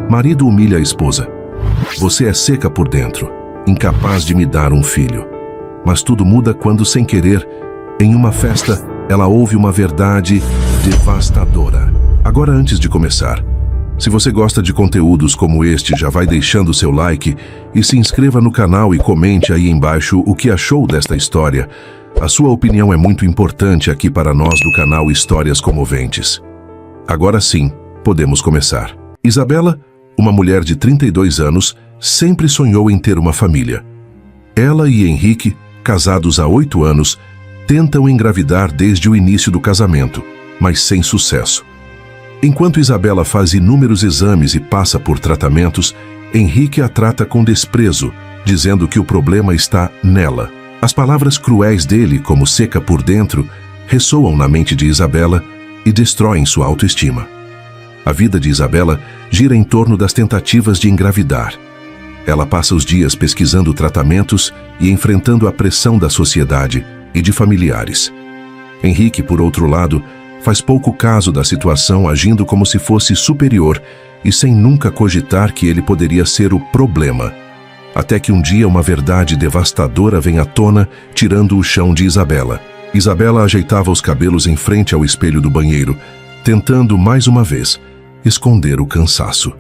Marido humilha a esposa. Você é seca por dentro, incapaz de me dar um filho. Mas tudo muda quando, sem querer, em uma festa, ela ouve uma verdade devastadora. Agora, antes de começar, se você gosta de conteúdos como este, já vai deixando seu like e se inscreva no canal e comente aí embaixo o que achou desta história. A sua opinião é muito importante aqui para nós do canal Histórias Comoventes. Agora sim, podemos começar. Isabela, uma mulher de 32 anos, sempre sonhou em ter uma família. Ela e Henrique, casados há 8 anos, tentam engravidar desde o início do casamento, mas sem sucesso. Enquanto Isabela faz inúmeros exames e passa por tratamentos, Henrique a trata com desprezo, dizendo que o problema está nela. As palavras cruéis dele, como seca por dentro, ressoam na mente de Isabela e destroem sua autoestima. A vida de Isabela gira em torno das tentativas de engravidar. Ela passa os dias pesquisando tratamentos e enfrentando a pressão da sociedade e de familiares. Henrique, por outro lado, faz pouco caso da situação, agindo como se fosse superior e sem nunca cogitar que ele poderia ser o problema. Até que um dia uma verdade devastadora vem à tona, tirando o chão de Isabela. Isabela ajeitava os cabelos em frente ao espelho do banheiro, tentando, mais uma vez, esconder o cansaço.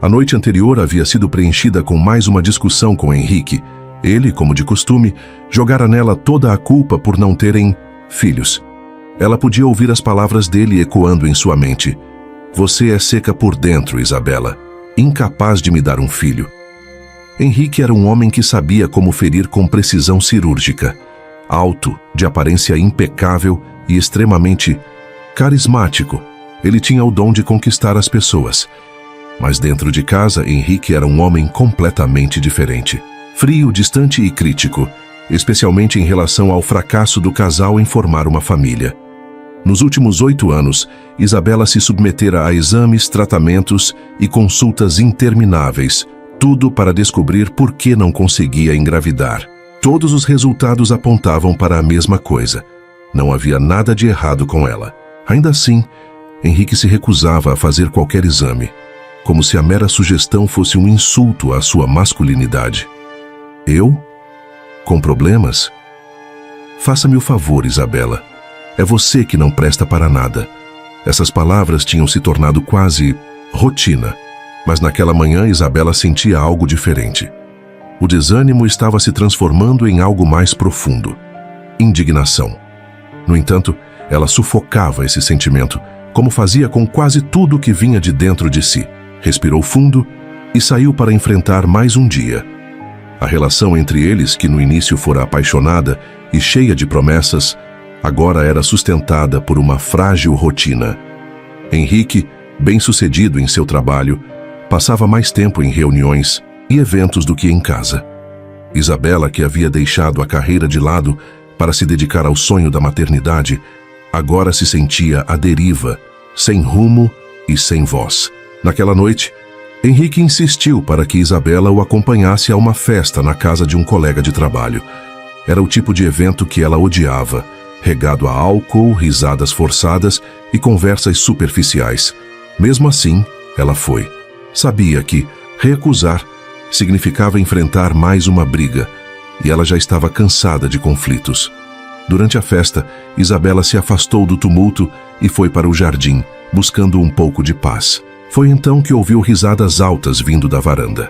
A noite anterior havia sido preenchida com mais uma discussão com Henrique. Ele, como de costume, jogara nela toda a culpa por não terem filhos. Ela podia ouvir as palavras dele ecoando em sua mente. Você é seca por dentro, Isabela, incapaz de me dar um filho. Henrique era um homem que sabia como ferir com precisão cirúrgica. Alto, de aparência impecável e extremamente carismático, ele tinha o dom de conquistar as pessoas. Mas dentro de casa, Henrique era um homem completamente diferente. Frio, distante e crítico, especialmente em relação ao fracasso do casal em formar uma família. Nos últimos 8 anos, Isabela se submetera a exames, tratamentos e consultas intermináveis, tudo para descobrir por que não conseguia engravidar. Todos os resultados apontavam para a mesma coisa. Não havia nada de errado com ela. Ainda assim, Henrique se recusava a fazer qualquer exame, como se a mera sugestão fosse um insulto à sua masculinidade. Eu? Com problemas? Faça-me o favor, Isabela. É você que não presta para nada. Essas palavras tinham se tornado quase rotina. Mas naquela manhã Isabela sentia algo diferente. O desânimo estava se transformando em algo mais profundo. Indignação. No entanto, ela sufocava esse sentimento, como fazia com quase tudo que vinha de dentro de si. Respirou fundo e saiu para enfrentar mais um dia. A relação entre eles, que no início fora apaixonada e cheia de promessas, agora era sustentada por uma frágil rotina. Henrique, bem-sucedido em seu trabalho, passava mais tempo em reuniões e eventos do que em casa. Isabela, que havia deixado a carreira de lado para se dedicar ao sonho da maternidade, agora se sentia à deriva, sem rumo e sem voz. Naquela noite, Henrique insistiu para que Isabela o acompanhasse a uma festa na casa de um colega de trabalho. Era o tipo de evento que ela odiava, regado a álcool, risadas forçadas e conversas superficiais. Mesmo assim, ela foi. Sabia que recusar significava enfrentar mais uma briga, e ela já estava cansada de conflitos. Durante a festa, Isabela se afastou do tumulto e foi para o jardim, buscando um pouco de paz. Foi então que ouviu risadas altas vindo da varanda.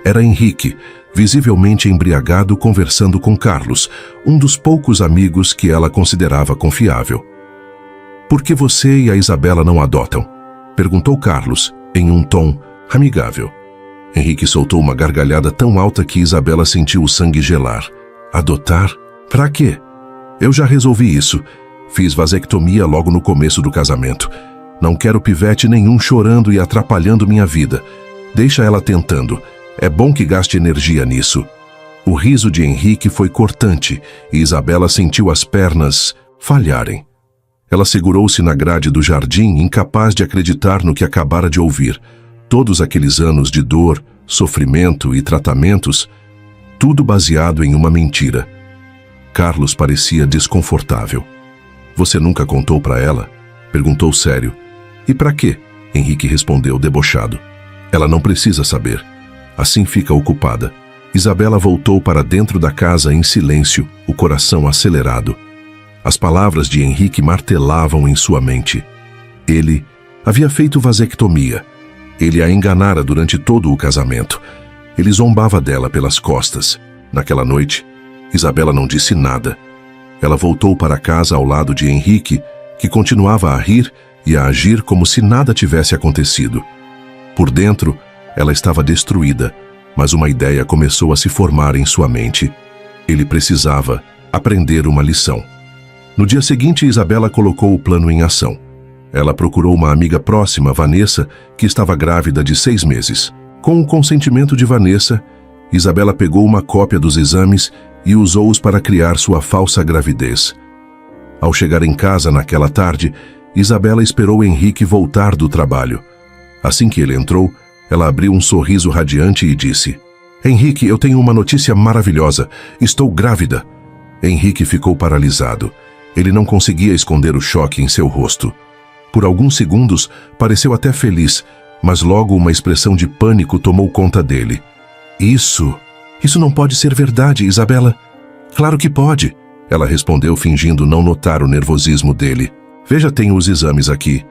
Era Henrique, visivelmente embriagado, conversando com Carlos, um dos poucos amigos que ela considerava confiável. "Por que você e a Isabela não adotam?" perguntou Carlos, em um tom amigável. Henrique soltou uma gargalhada tão alta que Isabela sentiu o sangue gelar. "Adotar? Pra quê? Eu já resolvi isso. Fiz vasectomia logo no começo do casamento. Não quero pivete nenhum chorando e atrapalhando minha vida. Deixa ela tentando. É bom que gaste energia nisso." O riso de Henrique foi cortante e Isabela sentiu as pernas falharem. Ela segurou-se na grade do jardim, incapaz de acreditar no que acabara de ouvir. Todos aqueles anos de dor, sofrimento e tratamentos, tudo baseado em uma mentira. Carlos parecia desconfortável. "Você nunca contou para ela?" perguntou sério. "E para quê?" Henrique respondeu debochado. Ela não precisa saber. Assim fica ocupada. Isabela voltou para dentro da casa em silêncio, o coração acelerado. As palavras de Henrique martelavam em sua mente. Ele havia feito vasectomia. Ele a enganara durante todo o casamento. Ele zombava dela pelas costas. Naquela noite, Isabela não disse nada. Ela voltou para casa ao lado de Henrique, que continuava a rir e a agir como se nada tivesse acontecido. Por dentro, ela estava destruída, mas uma ideia começou a se formar em sua mente. Ele precisava aprender uma lição. No dia seguinte, Isabela colocou o plano em ação. Ela procurou uma amiga próxima, Vanessa, que estava grávida de 6 meses. Com o consentimento de Vanessa, Isabela pegou uma cópia dos exames e usou-os para criar sua falsa gravidez. Ao chegar em casa naquela tarde, Isabela esperou Henrique voltar do trabalho. Assim que ele entrou, ela abriu um sorriso radiante e disse: "Henrique, eu tenho uma notícia maravilhosa. Estou grávida." Henrique ficou paralisado. Ele não conseguia esconder o choque em seu rosto. Por alguns segundos, pareceu até feliz, mas logo uma expressão de pânico tomou conta dele. Isso não pode ser verdade, Isabela." "Claro que pode," ela respondeu, fingindo não notar o nervosismo dele. "Veja, tenho os exames aqui."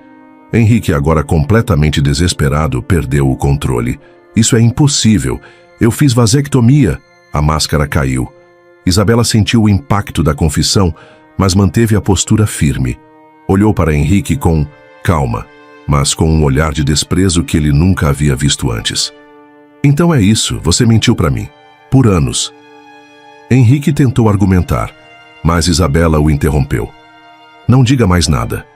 Henrique, agora completamente desesperado, perdeu o controle. "Isso é impossível. Eu fiz vasectomia." A máscara caiu. Isabela sentiu o impacto da confissão, mas manteve a postura firme. Olhou para Henrique com calma, mas com um olhar de desprezo que ele nunca havia visto antes. "Então é isso, você mentiu para mim. Por anos." Henrique tentou argumentar, mas Isabela o interrompeu. "Não diga mais nada.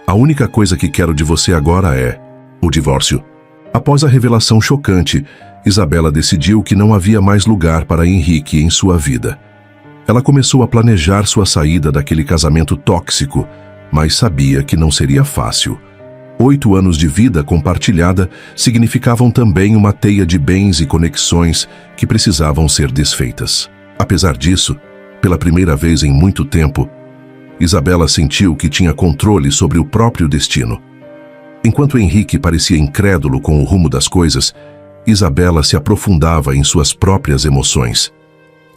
A única coisa que quero de você agora é o divórcio." Após a revelação chocante, Isabela decidiu que não havia mais lugar para Henrique em sua vida. Ela começou a planejar sua saída daquele casamento tóxico, mas sabia que não seria fácil. 8 anos de vida compartilhada significavam também uma teia de bens e conexões que precisavam ser desfeitas. Apesar disso, pela primeira vez em muito tempo, Isabela sentiu que tinha controle sobre o próprio destino. Enquanto Henrique parecia incrédulo com o rumo das coisas, Isabela se aprofundava em suas próprias emoções.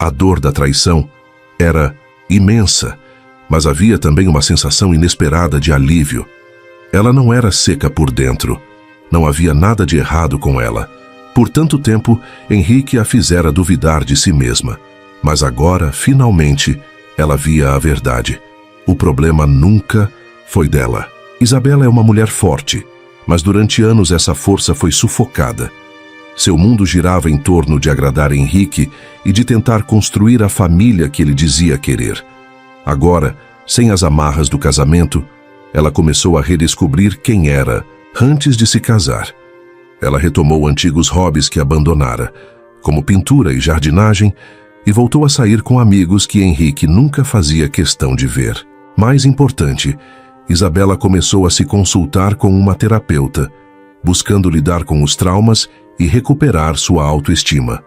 A dor da traição era imensa, mas havia também uma sensação inesperada de alívio. Ela não era seca por dentro. Não havia nada de errado com ela. Por tanto tempo, Henrique a fizera duvidar de si mesma. Mas agora, finalmente, ela via a verdade. O problema nunca foi dela. Isabela é uma mulher forte, mas durante anos essa força foi sufocada. Seu mundo girava em torno de agradar Henrique e de tentar construir a família que ele dizia querer. Agora, sem as amarras do casamento, ela começou a redescobrir quem era antes de se casar. Ela retomou antigos hobbies que abandonara, como pintura e jardinagem, e voltou a sair com amigos que Henrique nunca fazia questão de ver. Mais importante, Isabela começou a se consultar com uma terapeuta, buscando lidar com os traumas e recuperar sua autoestima.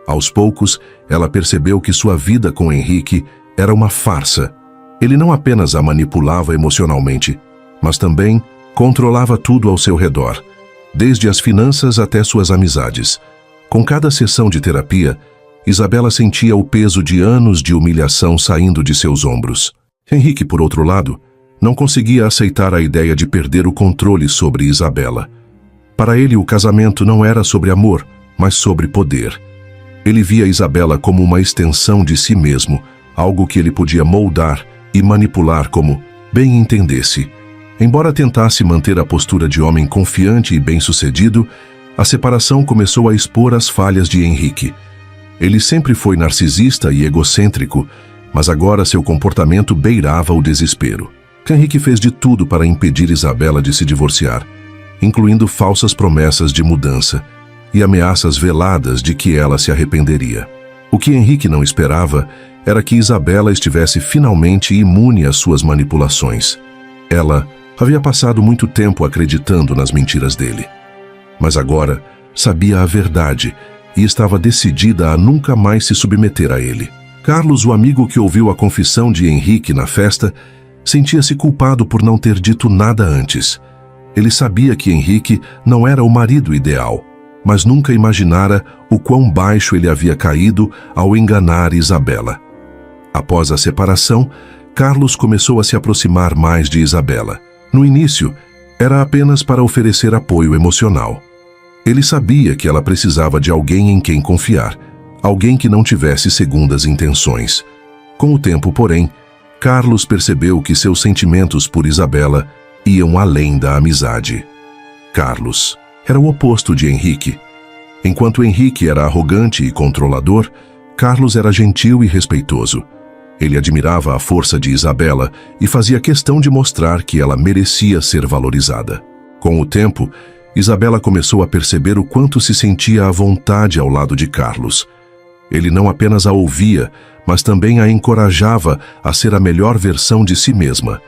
Aos poucos, ela percebeu que sua vida com Henrique era uma farsa. Ele não apenas a manipulava emocionalmente, mas também controlava tudo ao seu redor, desde as finanças até suas amizades. Com cada sessão de terapia, Isabela sentia o peso de anos de humilhação saindo de seus ombros. Henrique, por outro lado, não conseguia aceitar a ideia de perder o controle sobre Isabela. Para ele, o casamento não era sobre amor, mas sobre poder. Ele via Isabela como uma extensão de si mesmo, algo que ele podia moldar e manipular como bem entendesse. Embora tentasse manter a postura de homem confiante e bem-sucedido, a separação começou a expor as falhas de Henrique. Ele sempre foi narcisista e egocêntrico, mas agora seu comportamento beirava o desespero. Henrique fez de tudo para impedir Isabela de se divorciar, incluindo falsas promessas de mudança e ameaças veladas de que ela se arrependeria. O que Henrique não esperava era que Isabela estivesse finalmente imune às suas manipulações. Ela havia passado muito tempo acreditando nas mentiras dele, mas agora sabia a verdade e estava decidida a nunca mais se submeter a ele. Carlos, o amigo que ouviu a confissão de Henrique na festa, sentia-se culpado por não ter dito nada antes. Ele sabia que Henrique não era o marido ideal, mas nunca imaginara o quão baixo ele havia caído ao enganar Isabela. Após a separação, Carlos começou a se aproximar mais de Isabela. No início, era apenas para oferecer apoio emocional. Ele sabia que ela precisava de alguém em quem confiar, alguém que não tivesse segundas intenções. Com o tempo, porém, Carlos percebeu que seus sentimentos por Isabela iam além da amizade. Carlos era o oposto de Henrique. Enquanto Henrique era arrogante e controlador, Carlos era gentil e respeitoso. Ele admirava a força de Isabela e fazia questão de mostrar que ela merecia ser valorizada. Com o tempo, Isabela começou a perceber o quanto se sentia à vontade ao lado de Carlos. Ele não apenas a ouvia, mas também a encorajava a ser a melhor versão de si mesma.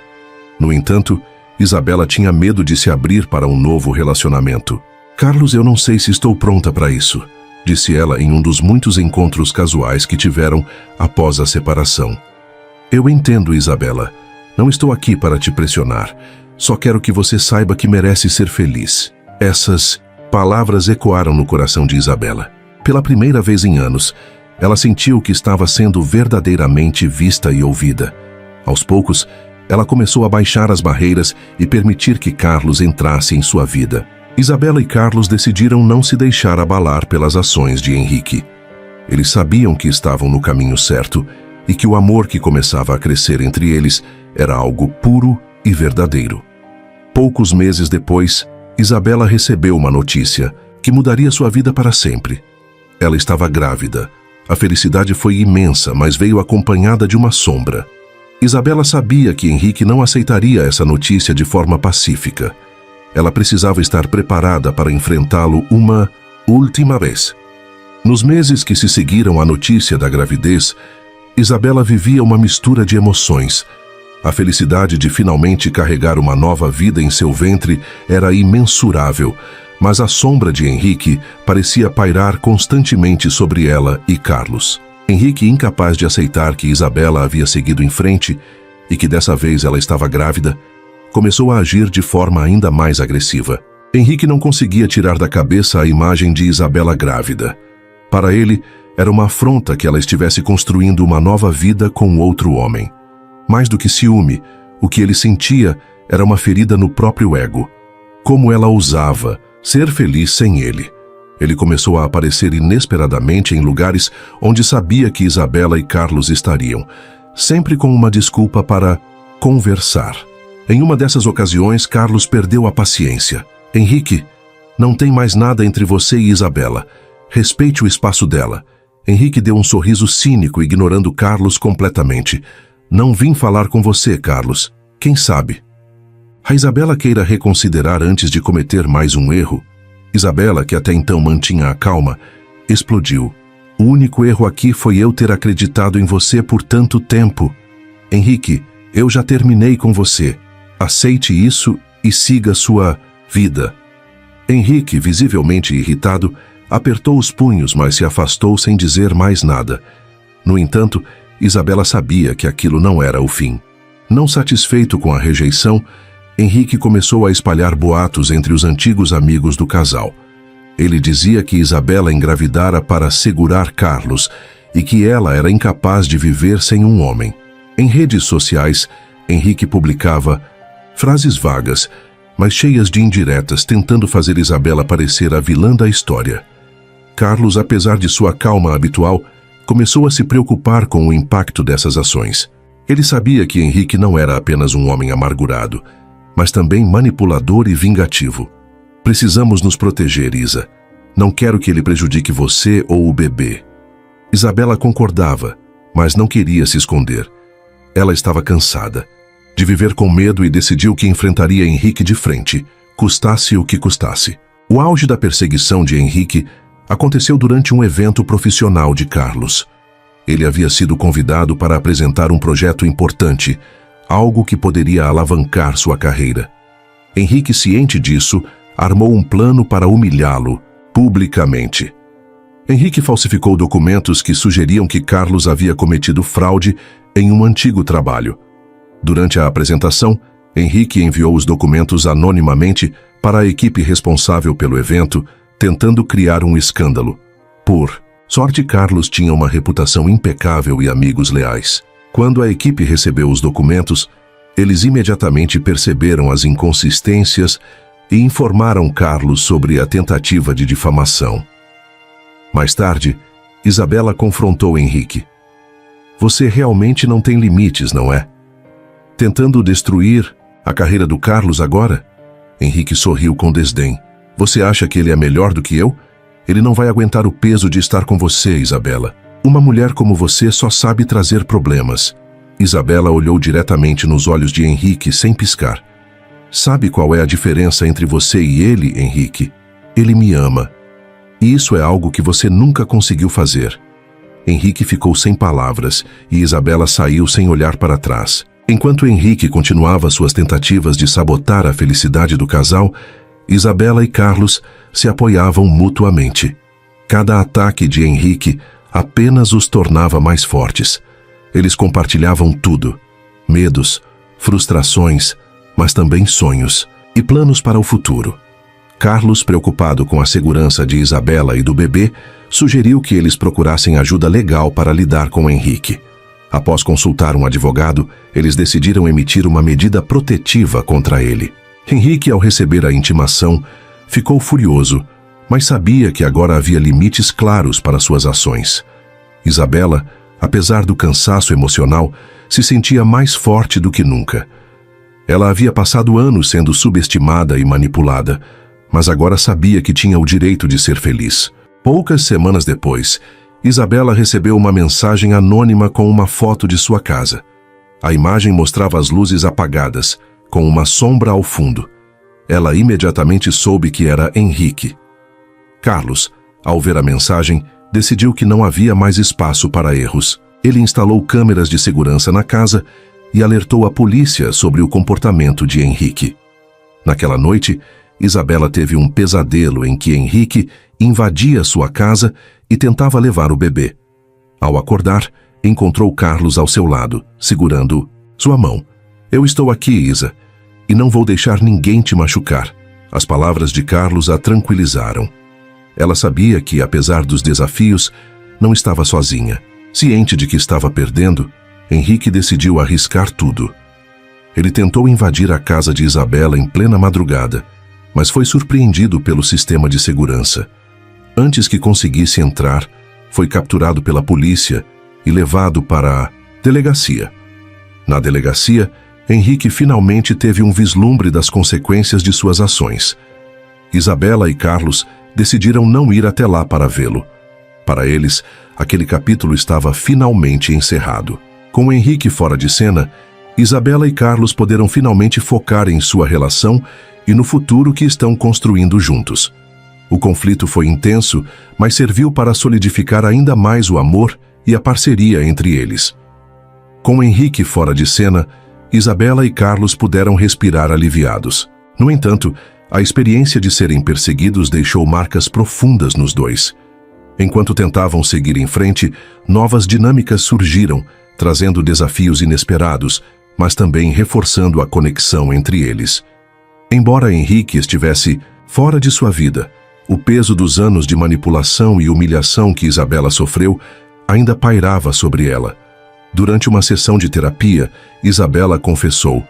No entanto, Isabela tinha medo de se abrir para um novo relacionamento. "Carlos, eu não sei se estou pronta para isso", disse ela em um dos muitos encontros casuais que tiveram após a separação. "Eu entendo, Isabela. Não estou aqui para te pressionar. Só quero que você saiba que merece ser feliz." Essas palavras ecoaram no coração de Isabela. Pela primeira vez em anos, ela sentiu que estava sendo verdadeiramente vista e ouvida. Aos poucos, ela começou a baixar as barreiras e permitir que Carlos entrasse em sua vida. Isabela e Carlos decidiram não se deixar abalar pelas ações de Henrique. Eles sabiam que estavam no caminho certo e que o amor que começava a crescer entre eles era algo puro e verdadeiro. Poucos meses depois, Isabela recebeu uma notícia que mudaria sua vida para sempre. Ela estava grávida. A felicidade foi imensa, mas veio acompanhada de uma sombra. Isabela sabia que Henrique não aceitaria essa notícia de forma pacífica. Ela precisava estar preparada para enfrentá-lo uma última vez. Nos meses que se seguiram à notícia da gravidez, Isabela vivia uma mistura de emoções. A felicidade de finalmente carregar uma nova vida em seu ventre era imensurável, mas a sombra de Henrique parecia pairar constantemente sobre ela e Carlos. Henrique, incapaz de aceitar que Isabela havia seguido em frente e que dessa vez ela estava grávida, começou a agir de forma ainda mais agressiva. Henrique não conseguia tirar da cabeça a imagem de Isabela grávida. Para ele, era uma afronta que ela estivesse construindo uma nova vida com outro homem. Mais do que ciúme, o que ele sentia era uma ferida no próprio ego. Como ela ousava ser feliz sem ele? Ele começou a aparecer inesperadamente em lugares onde sabia que Isabela e Carlos estariam, sempre com uma desculpa para conversar. Em uma dessas ocasiões, Carlos perdeu a paciência. "Henrique, não tem mais nada entre você e Isabela. Respeite o espaço dela." Henrique deu um sorriso cínico, ignorando Carlos completamente. "Não vim falar com você, Carlos. Quem sabe a Isabela queira reconsiderar antes de cometer mais um erro?" Isabela, que até então mantinha a calma, explodiu. "O único erro aqui foi eu ter acreditado em você por tanto tempo. Henrique, eu já terminei com você. Aceite isso e siga sua vida." Henrique, visivelmente irritado, apertou os punhos, mas se afastou sem dizer mais nada. No entanto, Isabela sabia que aquilo não era o fim. Não satisfeito com a rejeição, Henrique começou a espalhar boatos entre os antigos amigos do casal. Ele dizia que Isabela engravidara para segurar Carlos e que ela era incapaz de viver sem um homem. Em redes sociais, Henrique publicava frases vagas, mas cheias de indiretas, tentando fazer Isabela parecer a vilã da história. Carlos, apesar de sua calma habitual, começou a se preocupar com o impacto dessas ações. Ele sabia que Henrique não era apenas um homem amargurado, mas também manipulador e vingativo. "Precisamos nos proteger, Isa. Não quero que ele prejudique você ou o bebê." Isabela concordava, mas não queria se esconder. Ela estava cansada de viver com medo e decidiu que enfrentaria Henrique de frente, custasse o que custasse. O auge da perseguição de Henrique aconteceu durante um evento profissional de Carlos. Ele havia sido convidado para apresentar um projeto importante, algo que poderia alavancar sua carreira. Henrique, ciente disso, armou um plano para humilhá-lo publicamente. Henrique falsificou documentos que sugeriam que Carlos havia cometido fraude em um antigo trabalho. Durante a apresentação, Henrique enviou os documentos anonimamente para a equipe responsável pelo evento, tentando criar um escândalo. Por sorte, Carlos tinha uma reputação impecável e amigos leais. Quando a equipe recebeu os documentos, eles imediatamente perceberam as inconsistências e informaram Carlos sobre a tentativa de difamação. Mais tarde, Isabela confrontou Henrique. Você realmente não tem limites, não é? Tentando destruir a carreira do Carlos agora? Henrique sorriu com desdém. Você acha que ele é melhor do que eu? Ele não vai aguentar o peso de estar com você, Isabela. Uma mulher como você só sabe trazer problemas. Isabela olhou diretamente nos olhos de Henrique sem piscar. Sabe qual é a diferença entre você e ele, Henrique? Ele me ama. E isso é algo que você nunca conseguiu fazer. Henrique ficou sem palavras e Isabela saiu sem olhar para trás. Enquanto Henrique continuava suas tentativas de sabotar a felicidade do casal, Isabela e Carlos se apoiavam mutuamente. Cada ataque de Henrique apenas os tornava mais fortes. Eles compartilhavam tudo: medos, frustrações, mas também sonhos e planos para o futuro. Carlos, preocupado com a segurança de Isabela e do bebê, sugeriu que eles procurassem ajuda legal para lidar com Henrique. Após consultar um advogado, eles decidiram emitir uma medida protetiva contra ele. Henrique, ao receber a intimação, ficou furioso, mas sabia que agora havia limites claros para suas ações. Isabela, apesar do cansaço emocional, se sentia mais forte do que nunca. Ela havia passado anos sendo subestimada e manipulada, mas agora sabia que tinha o direito de ser feliz. Poucas semanas depois, Isabela recebeu uma mensagem anônima com uma foto de sua casa. A imagem mostrava as luzes apagadas, com uma sombra ao fundo. Ela imediatamente soube que era Henrique. Carlos, ao ver a mensagem, decidiu que não havia mais espaço para erros. Ele instalou câmeras de segurança na casa e alertou a polícia sobre o comportamento de Henrique. Naquela noite, Isabela teve um pesadelo em que Henrique invadia sua casa e tentava levar o bebê. Ao acordar, encontrou Carlos ao seu lado, segurando sua mão. Eu estou aqui, Isa, e não vou deixar ninguém te machucar. As palavras de Carlos a tranquilizaram. Ela sabia que, apesar dos desafios, não estava sozinha. Ciente de que estava perdendo, Henrique decidiu arriscar tudo. Ele tentou invadir a casa de Isabela em plena madrugada, mas foi surpreendido pelo sistema de segurança. Antes que conseguisse entrar, foi capturado pela polícia e levado para a delegacia. Na delegacia, Henrique finalmente teve um vislumbre das consequências de suas ações. Isabela e Carlos decidiram não ir até lá para vê-lo. Para eles, aquele capítulo estava finalmente encerrado. Com Henrique fora de cena, Isabela e Carlos poderão finalmente focar em sua relação e no futuro que estão construindo juntos. O conflito foi intenso, mas serviu para solidificar ainda mais o amor e a parceria entre eles. Com Henrique fora de cena, Isabela e Carlos puderam respirar aliviados. No entanto, a experiência de serem perseguidos deixou marcas profundas nos dois. Enquanto tentavam seguir em frente, novas dinâmicas surgiram, trazendo desafios inesperados, mas também reforçando a conexão entre eles. Embora Henrique estivesse fora de sua vida, o peso dos anos de manipulação e humilhação que Isabela sofreu ainda pairava sobre ela. Durante uma sessão de terapia, Isabela confessou: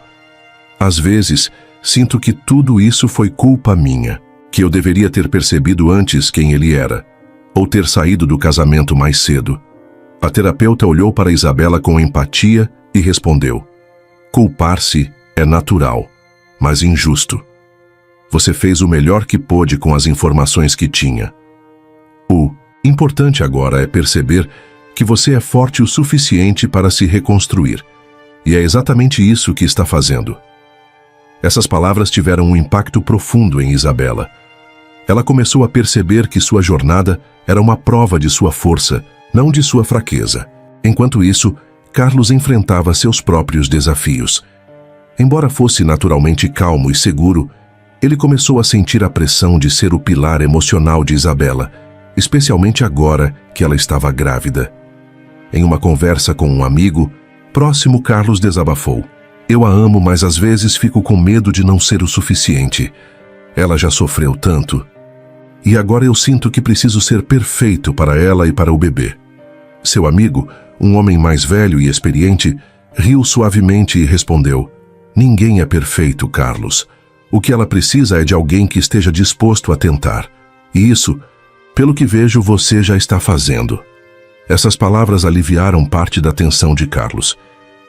às vezes, sinto que tudo isso foi culpa minha, que eu deveria ter percebido antes quem ele era, ou ter saído do casamento mais cedo. A terapeuta olhou para Isabela com empatia e respondeu: culpar-se é natural, mas injusto. Você fez o melhor que pôde com as informações que tinha. O importante agora é perceber que você é forte o suficiente para se reconstruir. E é exatamente isso que está fazendo. Essas palavras tiveram um impacto profundo em Isabela. Ela começou a perceber que sua jornada era uma prova de sua força, não de sua fraqueza. Enquanto isso, Carlos enfrentava seus próprios desafios. Embora fosse naturalmente calmo e seguro, ele começou a sentir a pressão de ser o pilar emocional de Isabela, especialmente agora que ela estava grávida. Em uma conversa com um amigo próximo, Carlos desabafou: eu a amo, mas às vezes fico com medo de não ser o suficiente. Ela já sofreu tanto. E agora eu sinto que preciso ser perfeito para ela e para o bebê. Seu amigo, um homem mais velho e experiente, riu suavemente e respondeu: ninguém é perfeito, Carlos. O que ela precisa é de alguém que esteja disposto a tentar. E isso, pelo que vejo, você já está fazendo. Essas palavras aliviaram parte da tensão de Carlos.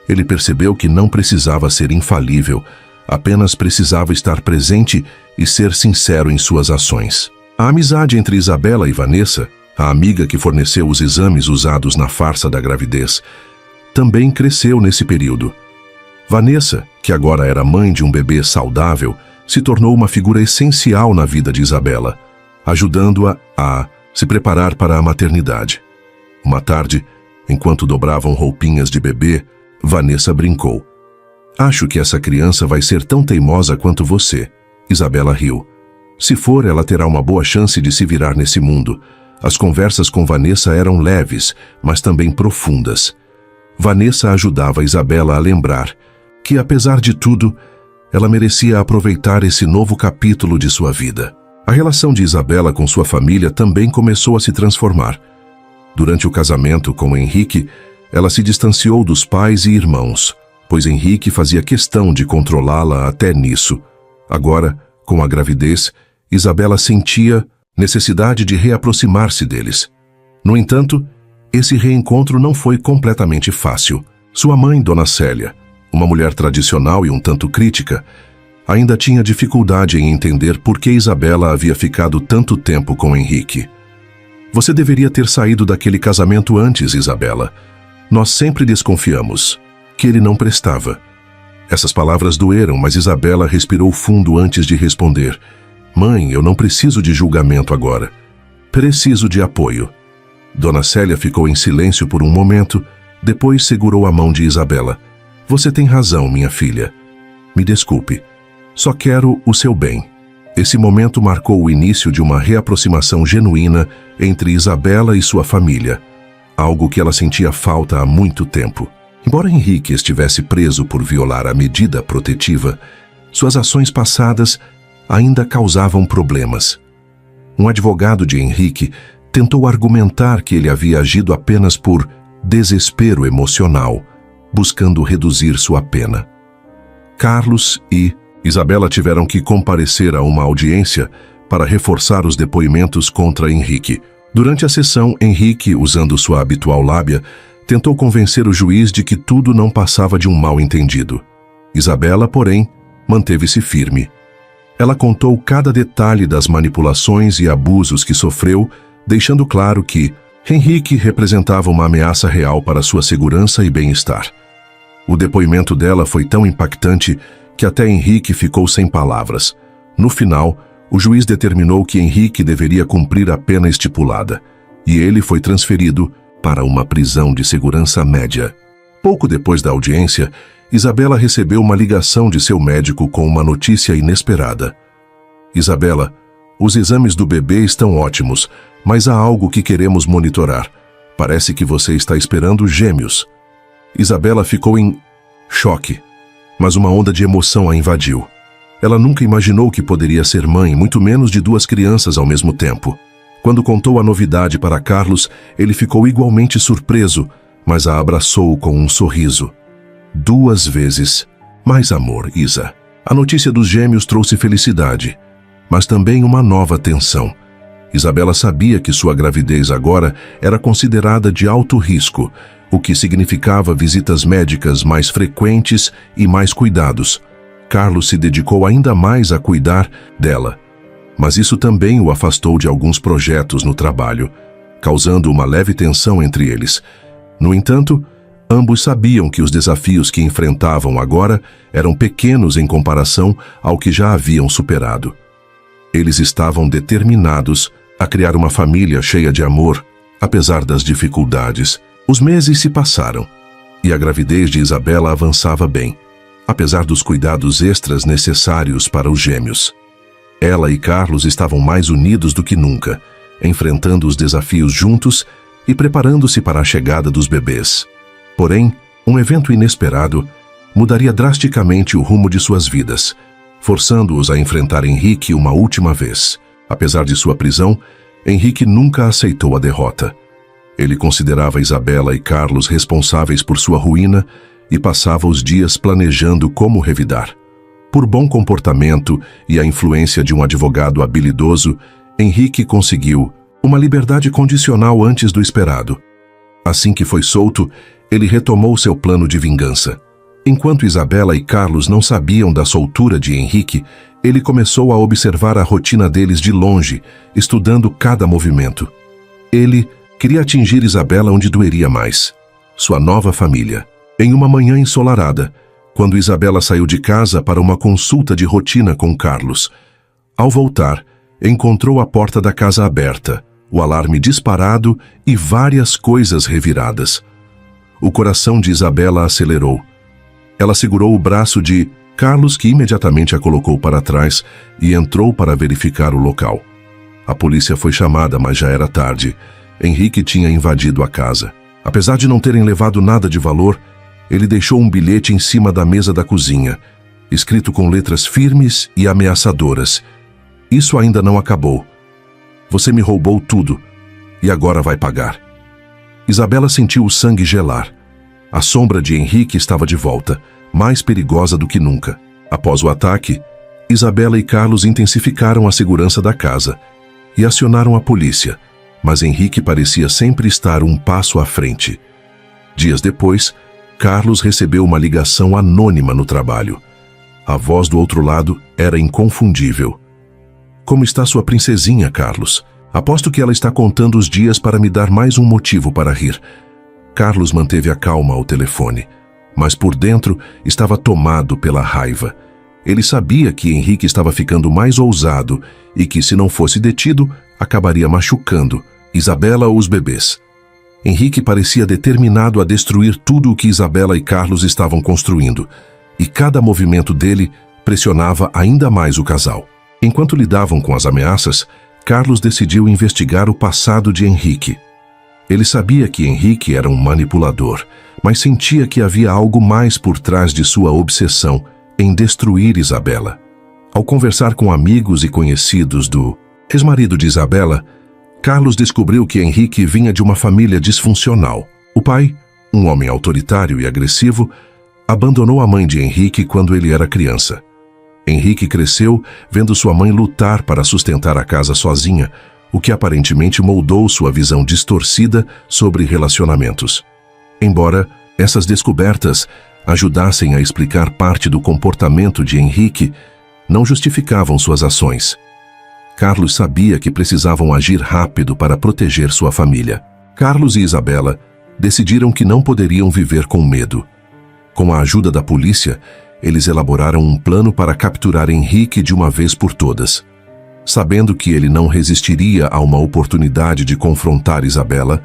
Ele percebeu que não precisava ser infalível, apenas precisava estar presente e ser sincero em suas ações. A amizade entre Isabela e Vanessa, a amiga que forneceu os exames usados na farsa da gravidez, também cresceu nesse período. Vanessa, que agora era mãe de um bebê saudável, se tornou uma figura essencial na vida de Isabela, ajudando-a a se preparar para a maternidade. Uma tarde, enquanto dobravam roupinhas de bebê, Vanessa brincou: acho que essa criança vai ser tão teimosa quanto você. Isabela riu. Se for, ela terá uma boa chance de se virar nesse mundo. As conversas com Vanessa eram leves, mas também profundas. Vanessa ajudava Isabela a lembrar que, apesar de tudo, ela merecia aproveitar esse novo capítulo de sua vida. A relação de Isabela com sua família também começou a se transformar. Durante o casamento com Henrique, ela se distanciou dos pais e irmãos, pois Henrique fazia questão de controlá-la até nisso. Agora, com a gravidez, Isabela sentia necessidade de reaproximar-se deles. No entanto, esse reencontro não foi completamente fácil. Sua mãe, Dona Célia, uma mulher tradicional e um tanto crítica, ainda tinha dificuldade em entender por que Isabela havia ficado tanto tempo com Henrique. Você deveria ter saído daquele casamento antes, Isabela. Nós sempre desconfiamos que ele não prestava. Essas palavras doeram, mas Isabela respirou fundo antes de responder: mãe, eu não preciso de julgamento agora. Preciso de apoio. Dona Célia ficou em silêncio por um momento, depois segurou a mão de Isabela. Você tem razão, minha filha. Me desculpe. Só quero o seu bem. Esse momento marcou o início de uma reaproximação genuína entre Isabela e sua família, algo que ela sentia falta há muito tempo. Embora Henrique estivesse preso por violar a medida protetiva, suas ações passadas ainda causavam problemas. Um advogado de Henrique tentou argumentar que ele havia agido apenas por desespero emocional, buscando reduzir sua pena. Carlos e Isabela tiveram que comparecer a uma audiência para reforçar os depoimentos contra Henrique. Durante a sessão, Henrique, usando sua habitual lábia, tentou convencer o juiz de que tudo não passava de um mal-entendido. Isabela, porém, manteve-se firme. Ela contou cada detalhe das manipulações e abusos que sofreu, deixando claro que Henrique representava uma ameaça real para sua segurança e bem-estar. O depoimento dela foi tão impactante que até Henrique ficou sem palavras. No final, o juiz determinou que Henrique deveria cumprir a pena estipulada, e ele foi transferido para uma prisão de segurança média. Pouco depois da audiência, Isabela recebeu uma ligação de seu médico com uma notícia inesperada. Isabela, os exames do bebê estão ótimos, mas há algo que queremos monitorar. Parece que você está esperando gêmeos. Isabela ficou em choque, mas uma onda de emoção a invadiu. Ela nunca imaginou que poderia ser mãe, muito menos de 2 crianças ao mesmo tempo. Quando contou a novidade para Carlos, ele ficou igualmente surpreso, mas a abraçou com um sorriso. 2 vezes. Mais amor, Isa. A notícia dos gêmeos trouxe felicidade, mas também uma nova tensão. Isabela sabia que sua gravidez agora era considerada de alto risco, o que significava visitas médicas mais frequentes e mais cuidados. Carlos se dedicou ainda mais a cuidar dela, mas isso também o afastou de alguns projetos no trabalho, causando uma leve tensão entre eles. No entanto, ambos sabiam que os desafios que enfrentavam agora eram pequenos em comparação ao que já haviam superado. Eles estavam determinados a criar uma família cheia de amor, apesar das dificuldades. Os meses se passaram, e a gravidez de Isabela avançava bem, apesar dos cuidados extras necessários para os gêmeos. Ela e Carlos estavam mais unidos do que nunca, enfrentando os desafios juntos e preparando-se para a chegada dos bebês. Porém, um evento inesperado mudaria drasticamente o rumo de suas vidas, forçando-os a enfrentar Henrique uma última vez. Apesar de sua prisão, Henrique nunca aceitou a derrota. Ele considerava Isabela e Carlos responsáveis por sua ruína e passava os dias planejando como revidar. Por bom comportamento e a influência de um advogado habilidoso, Henrique conseguiu uma liberdade condicional antes do esperado. Assim que foi solto, ele retomou seu plano de vingança. Enquanto Isabela e Carlos não sabiam da soltura de Henrique, ele começou a observar a rotina deles de longe, estudando cada movimento. Ele queria atingir Isabela onde doeria mais: sua nova família. Em uma manhã ensolarada, quando Isabela saiu de casa para uma consulta de rotina com Carlos, ao voltar, encontrou a porta da casa aberta, o alarme disparado e várias coisas reviradas. O coração de Isabela acelerou. Ela segurou o braço de Carlos, que imediatamente a colocou para trás e entrou para verificar o local. A polícia foi chamada, mas já era tarde. Henrique tinha invadido a casa. Apesar de não terem levado nada de valor, ele deixou um bilhete em cima da mesa da cozinha, escrito com letras firmes e ameaçadoras: "Isso ainda não acabou. Você me roubou tudo e agora vai pagar." Isabela sentiu o sangue gelar. A sombra de Henrique estava de volta, mais perigosa do que nunca. Após o ataque, Isabela e Carlos intensificaram a segurança da casa e acionaram a polícia, mas Henrique parecia sempre estar um passo à frente. Dias depois, Carlos recebeu uma ligação anônima no trabalho. A voz do outro lado era inconfundível. "Como está sua princesinha, Carlos? Aposto que ela está contando os dias para me dar mais um motivo para rir." Carlos manteve a calma ao telefone, mas por dentro estava tomado pela raiva. Ele sabia que Henrique estava ficando mais ousado e que, se não fosse detido, acabaria machucando Isabela ou os bebês. Henrique parecia determinado a destruir tudo o que Isabela e Carlos estavam construindo, e cada movimento dele pressionava ainda mais o casal. Enquanto lidavam com as ameaças, Carlos decidiu investigar o passado de Henrique. Ele sabia que Henrique era um manipulador, mas sentia que havia algo mais por trás de sua obsessão em destruir Isabela. Ao conversar com amigos e conhecidos do ex-marido de Isabela, Carlos descobriu que Henrique vinha de uma família disfuncional. O pai, um homem autoritário e agressivo, abandonou a mãe de Henrique quando ele era criança. Henrique cresceu vendo sua mãe lutar para sustentar a casa sozinha, o que aparentemente moldou sua visão distorcida sobre relacionamentos. Embora essas descobertas ajudassem a explicar parte do comportamento de Henrique, não justificavam suas ações. Carlos sabia que precisavam agir rápido para proteger sua família. Carlos e Isabela decidiram que não poderiam viver com medo. Com a ajuda da polícia, eles elaboraram um plano para capturar Henrique de uma vez por todas. Sabendo que ele não resistiria a uma oportunidade de confrontar Isabela,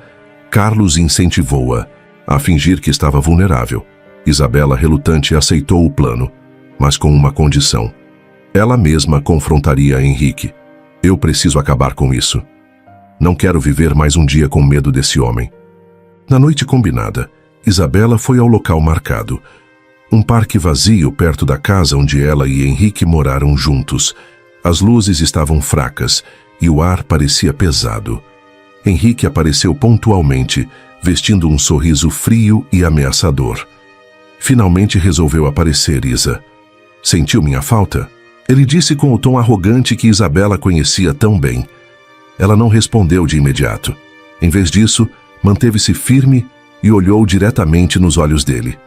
Carlos incentivou-a a fingir que estava vulnerável. Isabela, relutante, aceitou o plano, mas com uma condição: ela mesma confrontaria Henrique. "Eu preciso acabar com isso. Não quero viver mais um dia com medo desse homem." Na noite combinada, Isabela foi ao local marcado, um parque vazio perto da casa onde ela e Henrique moraram juntos. As luzes estavam fracas e o ar parecia pesado. Henrique apareceu pontualmente, vestindo um sorriso frio e ameaçador. "Finalmente resolveu aparecer, Isa. Sentiu minha falta?" Ele disse com o tom arrogante que Isabela conhecia tão bem. Ela não respondeu de imediato. Em vez disso, manteve-se firme e olhou diretamente nos olhos dele.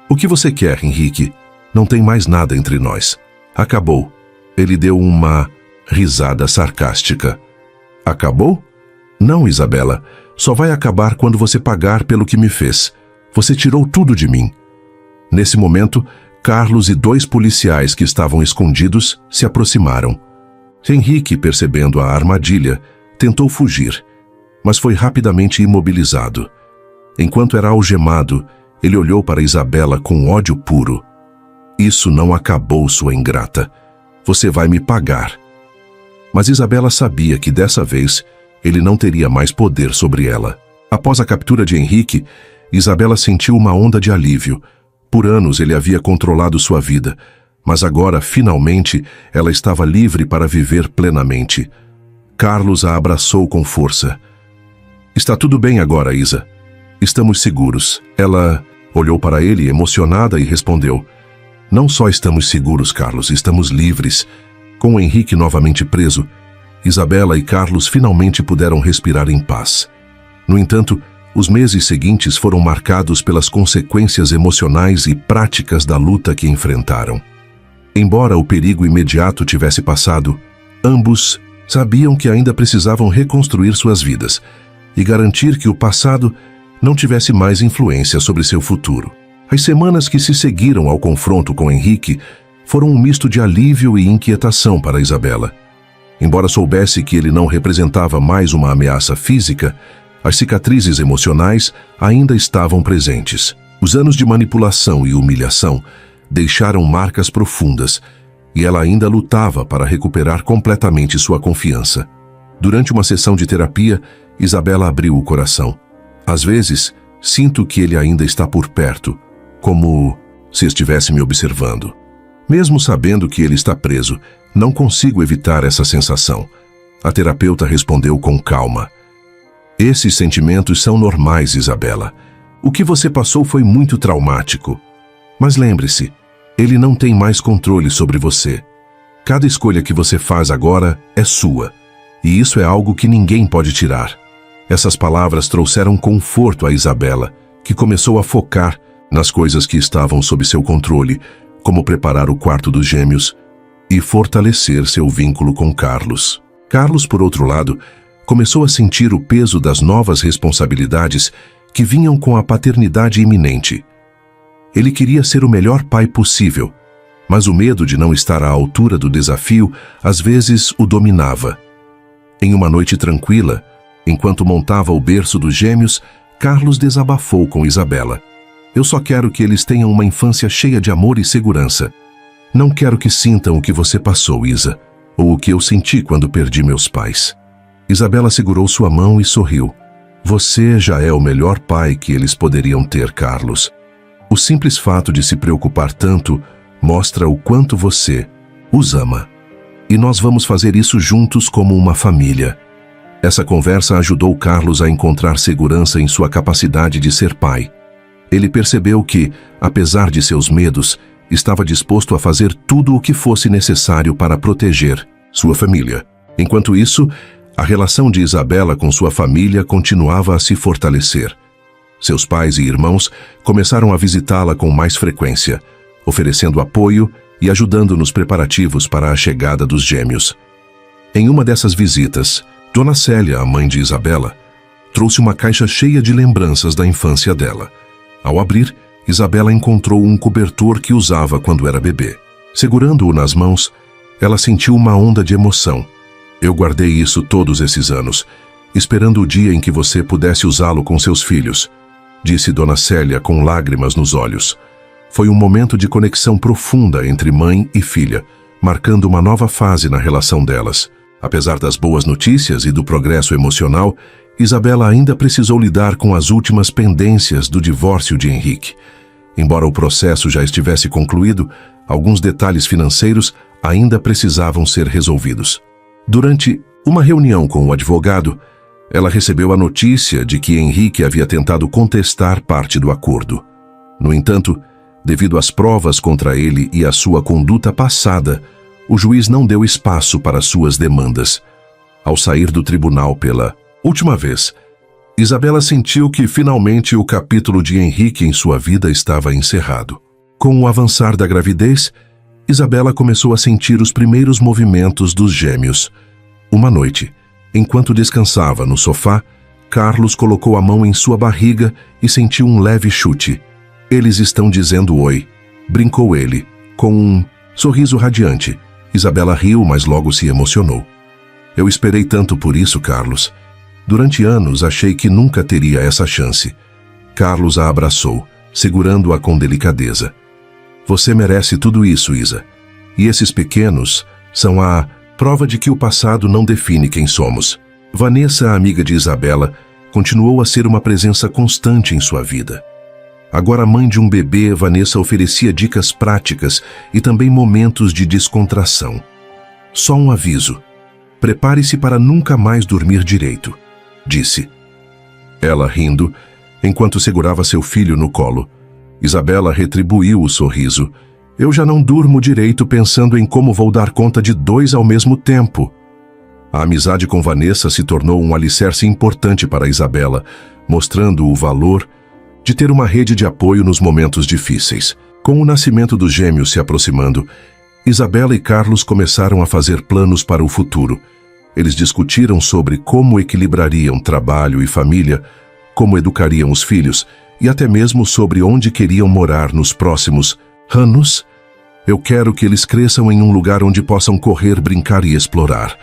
"O que você quer, Henrique? Não tem mais nada entre nós. Acabou." Ele deu uma risada sarcástica. "Acabou? Não, Isabela. Só vai acabar quando você pagar pelo que me fez. Você tirou tudo de mim." Nesse momento, Carlos e 2 policiais que estavam escondidos se aproximaram. Henrique, percebendo a armadilha, tentou fugir, mas foi rapidamente imobilizado. Enquanto era algemado, ele olhou para Isabela com ódio puro. "Isso não acabou, sua ingrata. Você vai me pagar." Mas Isabela sabia que dessa vez ele não teria mais poder sobre ela. Após a captura de Henrique, Isabela sentiu uma onda de alívio. Por anos ele havia controlado sua vida, Mas agora, finalmente, ela estava livre para viver plenamente. Carlos a abraçou com força. Está tudo bem agora, Isa. Estamos seguros. Ela olhou para ele emocionada e respondeu: Não só estamos seguros, Carlos, estamos livres. Com o Henrique novamente preso, Isabela e Carlos finalmente puderam respirar em paz. No entanto, os meses seguintes foram marcados pelas consequências emocionais e práticas da luta que enfrentaram. Embora o perigo imediato tivesse passado, ambos sabiam que ainda precisavam reconstruir suas vidas e garantir que o passado não tivesse mais influência sobre seu futuro. As semanas que se seguiram ao confronto com Henrique foram um misto de alívio e inquietação para Isabela. Embora soubesse que ele não representava mais uma ameaça física, as cicatrizes emocionais ainda estavam presentes. Os anos de manipulação e humilhação deixaram marcas profundas e ela ainda lutava para recuperar completamente sua confiança. Durante uma sessão de terapia, Isabela abriu o coração. Às vezes, sinto que ele ainda está por perto, como se estivesse me observando. Mesmo sabendo que ele está preso, não consigo evitar essa sensação. A terapeuta respondeu com calma: Esses sentimentos são normais, Isabela. O que você passou foi muito traumático. Mas lembre-se, ele não tem mais controle sobre você. Cada escolha que você faz agora é sua, e isso é algo que ninguém pode tirar. Essas palavras trouxeram conforto a Isabela, que começou a focar nas coisas que estavam sob seu controle, como preparar o quarto dos gêmeos e fortalecer seu vínculo com Carlos. Carlos, por outro lado, começou a sentir o peso das novas responsabilidades que vinham com a paternidade iminente. Ele queria ser o melhor pai possível, mas o medo de não estar à altura do desafio às vezes o dominava. Em uma noite tranquila, enquanto montava o berço dos gêmeos, Carlos desabafou com Isabela: Eu só quero que eles tenham uma infância cheia de amor e segurança. Não quero que sintam o que você passou, Isa, ou o que eu senti quando perdi meus pais. Isabela segurou sua mão e sorriu. Você já é o melhor pai que eles poderiam ter, Carlos. O simples fato de se preocupar tanto mostra o quanto você os ama. E nós vamos fazer isso juntos como uma família. Essa conversa ajudou Carlos a encontrar segurança em sua capacidade de ser pai. Ele percebeu que, apesar de seus medos, estava disposto a fazer tudo o que fosse necessário para proteger sua família. Enquanto isso, a relação de Isabela com sua família continuava a se fortalecer. Seus pais e irmãos começaram a visitá-la com mais frequência, oferecendo apoio e ajudando nos preparativos para a chegada dos gêmeos. Em uma dessas visitas, Dona Célia, a mãe de Isabela, trouxe uma caixa cheia de lembranças da infância dela. Ao abrir, Isabela encontrou um cobertor que usava quando era bebê. Segurando-o nas mãos, ela sentiu uma onda de emoção. Eu guardei isso todos esses anos, esperando o dia em que você pudesse usá-lo com seus filhos, disse Dona Célia com lágrimas nos olhos. Foi um momento de conexão profunda entre mãe e filha, marcando uma nova fase na relação delas. Apesar das boas notícias e do progresso emocional, Isabela ainda precisou lidar com as últimas pendências do divórcio de Henrique. Embora o processo já estivesse concluído, alguns detalhes financeiros ainda precisavam ser resolvidos. Durante uma reunião com o advogado, ela recebeu a notícia de que Henrique havia tentado contestar parte do acordo. No entanto, devido às provas contra ele e à sua conduta passada, o juiz não deu espaço para suas demandas. Ao sair do tribunal pela última vez, Isabela sentiu que finalmente o capítulo de Henrique em sua vida estava encerrado. Com o avançar da gravidez, Isabela começou a sentir os primeiros movimentos dos gêmeos. Uma noite, enquanto descansava no sofá, Carlos colocou a mão em sua barriga e sentiu um leve chute. Eles estão dizendo oi, brincou ele, com um sorriso radiante. Isabela riu, mas logo se emocionou. Eu esperei tanto por isso, Carlos. Durante anos achei que nunca teria essa chance. Carlos a abraçou, segurando-a com delicadeza. Você merece tudo isso, Isa. E esses pequenos são a prova de que o passado não define quem somos. Vanessa, a amiga de Isabela, continuou a ser uma presença constante em sua vida. Agora mãe de um bebê, Vanessa oferecia dicas práticas e também momentos de descontração. Só um aviso. Prepare-se para nunca mais dormir direito, disse. Ela rindo, enquanto segurava seu filho no colo. Isabela retribuiu o sorriso. Eu já não durmo direito pensando em como vou dar conta de 2 ao mesmo tempo. A amizade com Vanessa se tornou um alicerce importante para Isabela, mostrando o valor de ter uma rede de apoio nos momentos difíceis. Com o nascimento dos gêmeos se aproximando, Isabela e Carlos começaram a fazer planos para o futuro. Eles discutiram sobre como equilibrariam trabalho e família, como educariam os filhos e até mesmo sobre onde queriam morar nos próximos anos. Eu quero que eles cresçam em um lugar onde possam correr, brincar e explorar,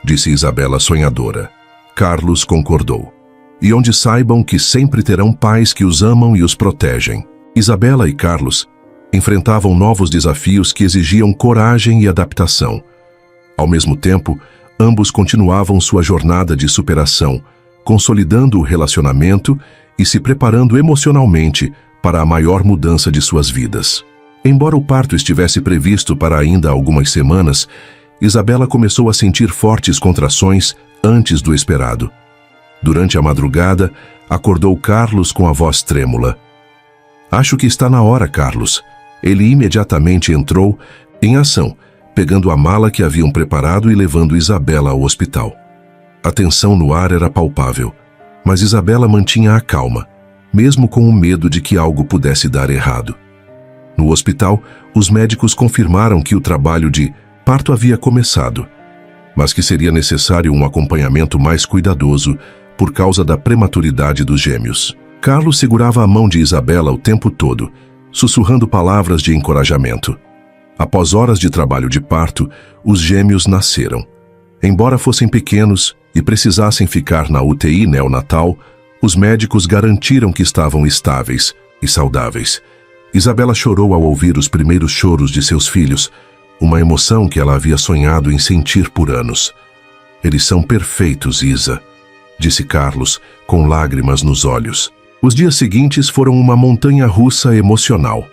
disse Isabela sonhadora. Carlos concordou. E onde saibam que sempre terão pais que os amam e os protegem. Isabela e Carlos enfrentavam novos desafios que exigiam coragem e adaptação. Ao mesmo tempo, ambos continuavam sua jornada de superação, consolidando o relacionamento e se preparando emocionalmente para a maior mudança de suas vidas. Embora o parto estivesse previsto para ainda algumas semanas, Isabela começou a sentir fortes contrações antes do esperado. Durante a madrugada, acordou Carlos com a voz trêmula. Acho que está na hora, Carlos. Ele imediatamente entrou em ação, pegando a mala que haviam preparado e levando Isabela ao hospital. A tensão no ar era palpável, mas Isabela mantinha a calma, mesmo com o medo de que algo pudesse dar errado. No hospital, os médicos confirmaram que o trabalho de parto havia começado, mas que seria necessário um acompanhamento mais cuidadoso por causa da prematuridade dos gêmeos. Carlos segurava a mão de Isabela o tempo todo, sussurrando palavras de encorajamento. Após horas de trabalho de parto, os gêmeos nasceram. Embora fossem pequenos e precisassem ficar na UTI neonatal, os médicos garantiram que estavam estáveis e saudáveis. Isabela chorou ao ouvir os primeiros choros de seus filhos, uma emoção que ela havia sonhado em sentir por anos. Eles são perfeitos, Isa, disse Carlos, com lágrimas nos olhos. Os dias seguintes foram uma montanha-russa emocional.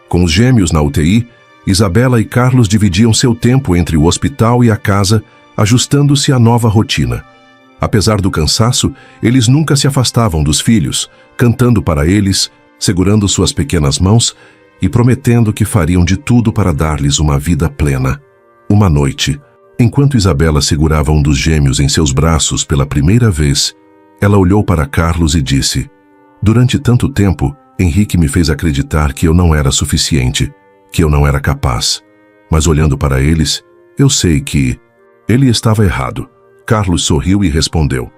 Com os gêmeos na UTI, Isabela e Carlos dividiam seu tempo entre o hospital e a casa, ajustando-se à nova rotina. Apesar do cansaço, eles nunca se afastavam dos filhos, cantando para eles, segurando suas pequenas mãos e prometendo que fariam de tudo para dar-lhes uma vida plena. Uma noite, enquanto Isabela segurava um dos gêmeos em seus braços pela primeira vez, ela olhou para Carlos e disse: durante tanto tempo, Henrique me fez acreditar que eu não era suficiente, que eu não era capaz. Mas olhando para eles, eu sei que ele estava errado. Carlos sorriu e respondeu: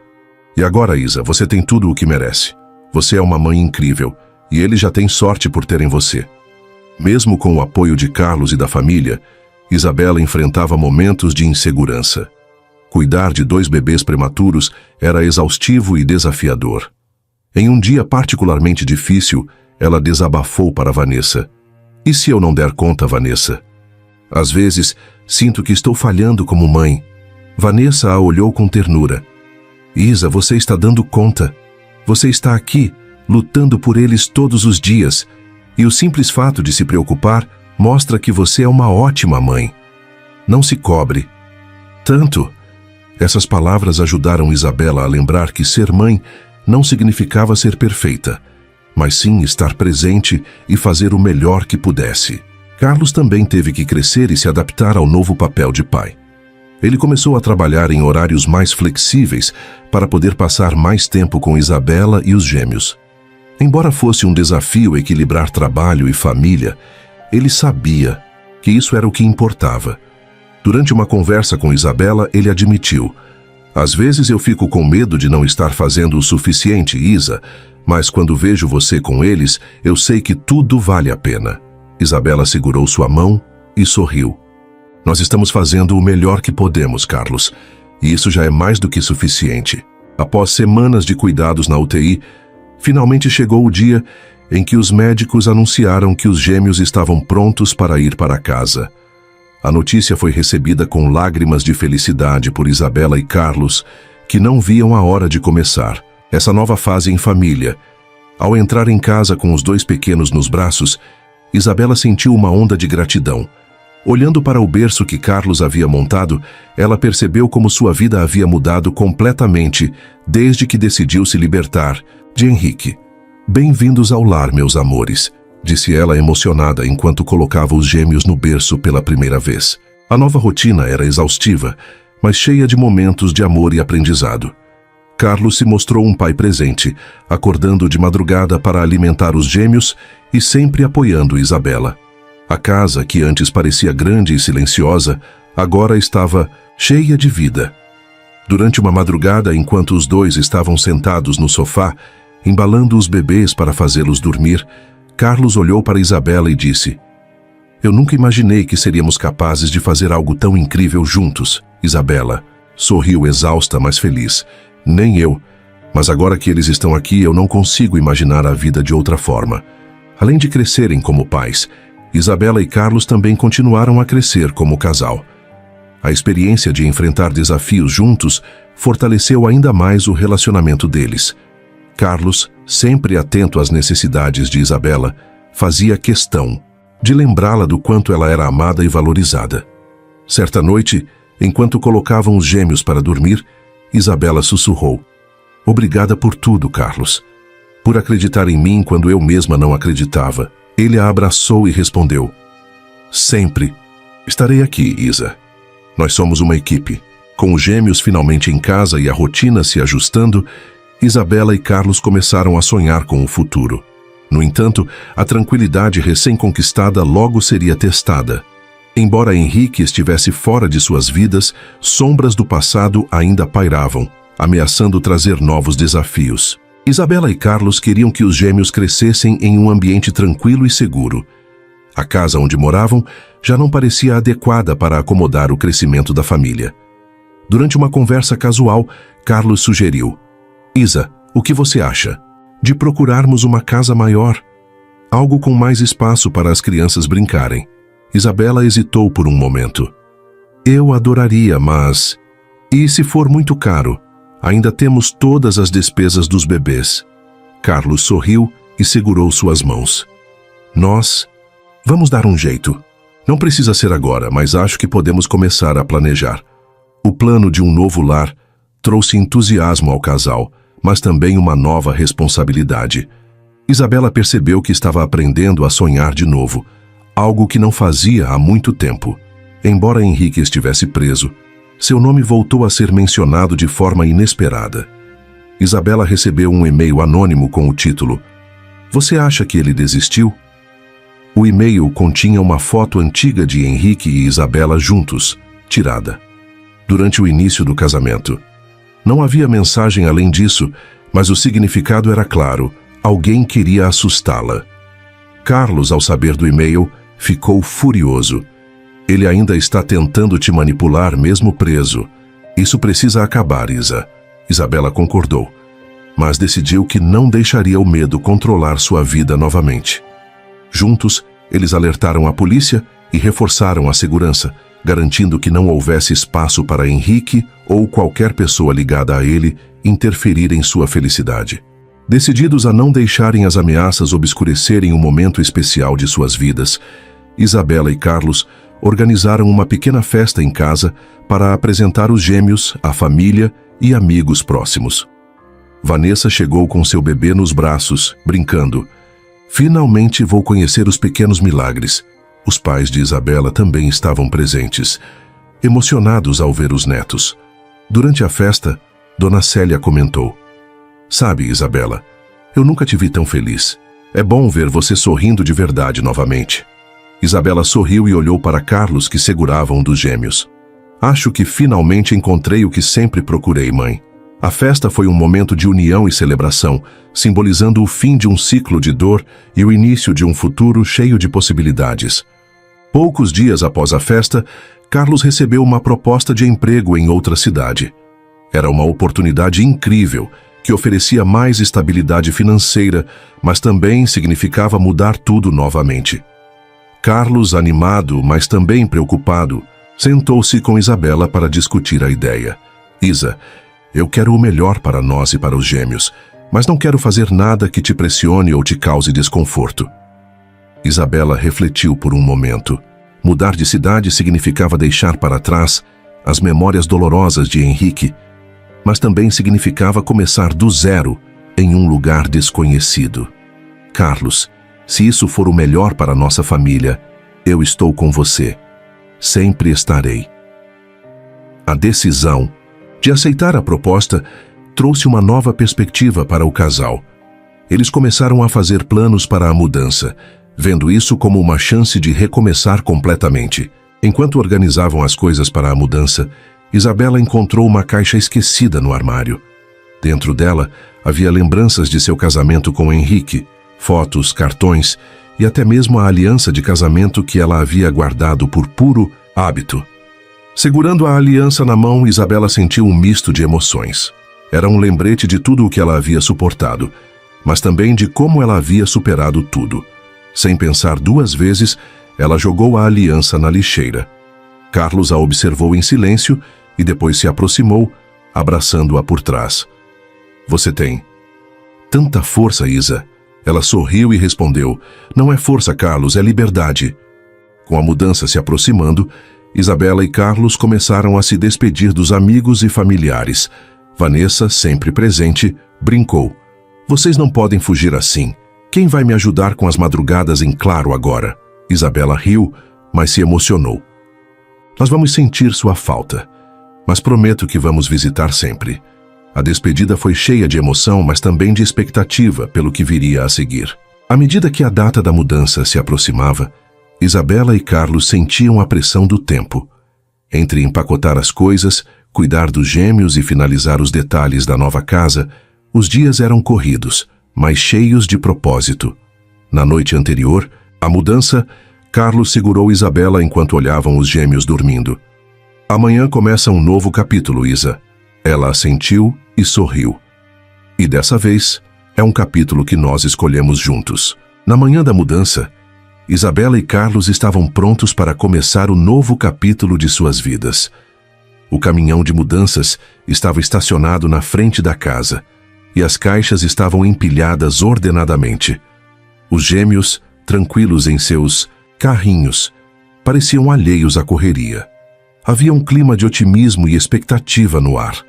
e agora, Isa, você tem tudo o que merece. Você é uma mãe incrível, e ele já tem sorte por terem você. Mesmo com o apoio de Carlos e da família, Isabela enfrentava momentos de insegurança. Cuidar de 2 bebês prematuros era exaustivo e desafiador. Em um dia particularmente difícil, ela desabafou para Vanessa. E se eu não der conta, Vanessa? Às vezes, sinto que estou falhando como mãe. Vanessa a olhou com ternura. Isa, você está dando conta. Você está aqui, lutando por eles todos os dias. E o simples fato de se preocupar mostra que você é uma ótima mãe. Não se cobre. Tanto. Essas palavras ajudaram Isabela a lembrar que ser mãe não significava ser perfeita, mas sim estar presente e fazer o melhor que pudesse. Carlos também teve que crescer e se adaptar ao novo papel de pai. Ele começou a trabalhar em horários mais flexíveis para poder passar mais tempo com Isabela e os gêmeos. Embora fosse um desafio equilibrar trabalho e família, ele sabia que isso era o que importava. Durante uma conversa com Isabela, ele admitiu: às vezes eu fico com medo de não estar fazendo o suficiente, Isa, mas quando vejo você com eles, eu sei que tudo vale a pena. Isabela segurou sua mão e sorriu. Nós estamos fazendo o melhor que podemos, Carlos, e isso já é mais do que suficiente. Após semanas de cuidados na UTI, finalmente chegou o dia em que os médicos anunciaram que os gêmeos estavam prontos para ir para casa. A notícia foi recebida com lágrimas de felicidade por Isabela e Carlos, que não viam a hora de começar essa nova fase em família, Ao entrar em casa com os 2 pequenos nos braços, Isabela sentiu uma onda de gratidão. Olhando para o berço que Carlos havia montado, ela percebeu como sua vida havia mudado completamente desde que decidiu se libertar de Henrique. "Bem-vindos ao lar, meus amores", disse ela emocionada enquanto colocava os gêmeos no berço pela primeira vez. A nova rotina era exaustiva, mas cheia de momentos de amor e aprendizado. Carlos se mostrou um pai presente, acordando de madrugada para alimentar os gêmeos e sempre apoiando Isabela. A casa, que antes parecia grande e silenciosa, agora estava cheia de vida. Durante uma madrugada, enquanto os 2 estavam sentados no sofá, embalando os bebês para fazê-los dormir, Carlos olhou para Isabela e disse: "Eu nunca imaginei que seríamos capazes de fazer algo tão incrível juntos." Isabela sorriu exausta, mas feliz. "Nem eu, mas agora que eles estão aqui, eu não consigo imaginar a vida de outra forma." Além de crescerem como pais, Isabela e Carlos também continuaram a crescer como casal. A experiência de enfrentar desafios juntos fortaleceu ainda mais o relacionamento deles. Carlos, sempre atento às necessidades de Isabela, fazia questão de lembrá-la do quanto ela era amada e valorizada. Certa noite, enquanto colocavam os gêmeos para dormir, Isabela sussurrou: "Obrigada por tudo, Carlos. Por acreditar em mim quando eu mesma não acreditava." Ele a abraçou e respondeu: "Sempre estarei aqui, Isa. Nós somos uma equipe." Com os gêmeos finalmente em casa e a rotina se ajustando, Isabela e Carlos começaram a sonhar com o futuro. No entanto, a tranquilidade recém-conquistada logo seria testada. Embora Henrique estivesse fora de suas vidas, sombras do passado ainda pairavam, ameaçando trazer novos desafios. Isabela e Carlos queriam que os gêmeos crescessem em um ambiente tranquilo e seguro. A casa onde moravam já não parecia adequada para acomodar o crescimento da família. Durante uma conversa casual, Carlos sugeriu: "Isa, o que você acha de procurarmos uma casa maior? Algo com mais espaço para as crianças brincarem?" Isabela hesitou por um momento. "Eu adoraria, mas... E se for muito caro? Ainda temos todas as despesas dos bebês." Carlos sorriu e segurou suas mãos. "Nós vamos dar um jeito. Não precisa ser agora, mas acho que podemos começar a planejar." O plano de um novo lar trouxe entusiasmo ao casal, mas também uma nova responsabilidade. Isabela percebeu que estava aprendendo a sonhar de novo, algo que não fazia há muito tempo. Embora Henrique estivesse preso, seu nome voltou a ser mencionado de forma inesperada. Isabela recebeu um e-mail anônimo com o título: "Você acha que ele desistiu?" O e-mail continha uma foto antiga de Henrique e Isabela juntos, tirada durante o início do casamento. Não havia mensagem além disso, mas o significado era claro: alguém queria assustá-la. Carlos, ao saber do e-mail, ficou furioso. "Ele ainda está tentando te manipular mesmo preso. Isso precisa acabar, Isa." Isabela concordou, mas decidiu que não deixaria o medo controlar sua vida novamente. Juntos, eles alertaram a polícia e reforçaram a segurança, garantindo que não houvesse espaço para Henrique ou qualquer pessoa ligada a ele interferir em sua felicidade. Decididos a não deixarem as ameaças obscurecerem o momento especial de suas vidas, Isabela e Carlos organizaram uma pequena festa em casa para apresentar os gêmeos, a família e amigos próximos. Vanessa chegou com seu bebê nos braços, brincando: "Finalmente vou conhecer os pequenos milagres." Os pais de Isabela também estavam presentes, emocionados ao ver os netos. Durante a festa, Dona Célia comentou: "Sabe, Isabela, eu nunca te vi tão feliz. É bom ver você sorrindo de verdade novamente." Isabela sorriu e olhou para Carlos, que segurava um dos gêmeos. "Acho que finalmente encontrei o que sempre procurei, mãe." A festa foi um momento de união e celebração, simbolizando o fim de um ciclo de dor e o início de um futuro cheio de possibilidades. Poucos dias após a festa, Carlos recebeu uma proposta de emprego em outra cidade. Era uma oportunidade incrível, que oferecia mais estabilidade financeira, mas também significava mudar tudo novamente. Carlos, animado, mas também preocupado, sentou-se com Isabela para discutir a ideia. "Isa, eu quero o melhor para nós e para os gêmeos, mas não quero fazer nada que te pressione ou te cause desconforto. Isabela refletiu por um momento. Mudar de cidade significava deixar para trás as memórias dolorosas de Henrique, mas também significava começar do zero em um lugar desconhecido. Carlos, se isso for o melhor para nossa família, eu estou com você. Sempre estarei. A decisão de aceitar a proposta trouxe uma nova perspectiva para o casal. Eles começaram a fazer planos para a mudança, vendo isso como uma chance de recomeçar completamente. Enquanto organizavam as coisas para a mudança, Isabela encontrou uma caixa esquecida no armário. Dentro dela havia lembranças de seu casamento com Henrique, fotos, cartões e até mesmo a aliança de casamento que ela havia guardado por puro hábito. Segurando a aliança na mão, Isabela sentiu um misto de emoções. Era um lembrete de tudo o que ela havia suportado, mas também de como ela havia superado tudo. Sem pensar duas vezes, ela jogou a aliança na lixeira. Carlos a observou em silêncio e depois se aproximou, abraçando-a por trás. Você tem tanta força, Isa. Ela sorriu e respondeu, não é força, Carlos, é liberdade. Com a mudança se aproximando, Isabela e Carlos começaram a se despedir dos amigos e familiares. Vanessa, sempre presente, brincou. Vocês não podem fugir assim. Quem vai me ajudar com as madrugadas em claro agora? Isabela riu, mas se emocionou. Nós vamos sentir sua falta, mas prometo que vamos visitar sempre. A despedida foi cheia de emoção, mas também de expectativa pelo que viria a seguir. À medida que a data da mudança se aproximava, Isabela e Carlos sentiam a pressão do tempo. Entre empacotar as coisas, cuidar dos gêmeos e finalizar os detalhes da nova casa, os dias eram corridos, mas cheios de propósito. Na noite anterior, à mudança, Carlos segurou Isabela enquanto olhavam os gêmeos dormindo. Amanhã começa um novo capítulo, Isa. Ela assentiu e sorriu. E dessa vez, é um capítulo que nós escolhemos juntos. Na manhã da mudança, Isabela e Carlos estavam prontos para começar o novo capítulo de suas vidas. O caminhão de mudanças estava estacionado na frente da casa e as caixas estavam empilhadas ordenadamente. Os gêmeos, tranquilos em seus carrinhos, pareciam alheios à correria. Havia um clima de otimismo e expectativa no ar.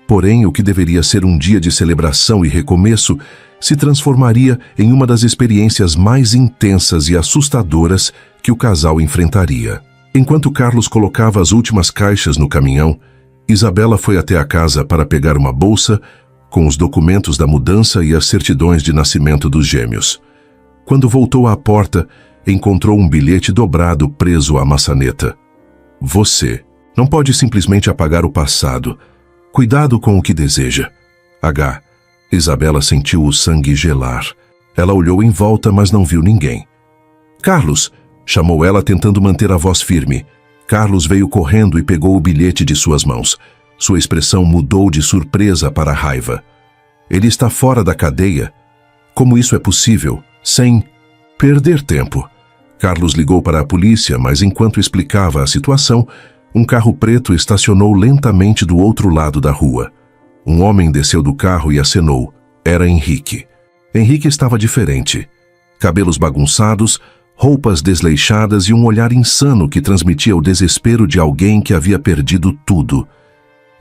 Porém, o que deveria ser um dia de celebração e recomeço se transformaria em uma das experiências mais intensas e assustadoras que o casal enfrentaria. Enquanto Carlos colocava as últimas caixas no caminhão, Isabela foi até a casa para pegar uma bolsa com os documentos da mudança e as certidões de nascimento dos gêmeos. Quando voltou à porta, encontrou um bilhete dobrado preso à maçaneta. Você não pode simplesmente apagar o passado. Cuidado com o que deseja. H. Isabela sentiu o sangue gelar. Ela olhou em volta, mas não viu ninguém. Carlos! Chamou ela tentando manter a voz firme. Carlos veio correndo e pegou o bilhete de suas mãos. Sua expressão mudou de surpresa para raiva. Ele está fora da cadeia? Como isso é possível? Sem perder tempo. Carlos ligou para a polícia, mas enquanto explicava a situação, um carro preto estacionou lentamente do outro lado da rua. Um homem desceu do carro e acenou. Era Henrique. Henrique estava diferente. Cabelos bagunçados, roupas desleixadas e um olhar insano que transmitia o desespero de alguém que havia perdido tudo.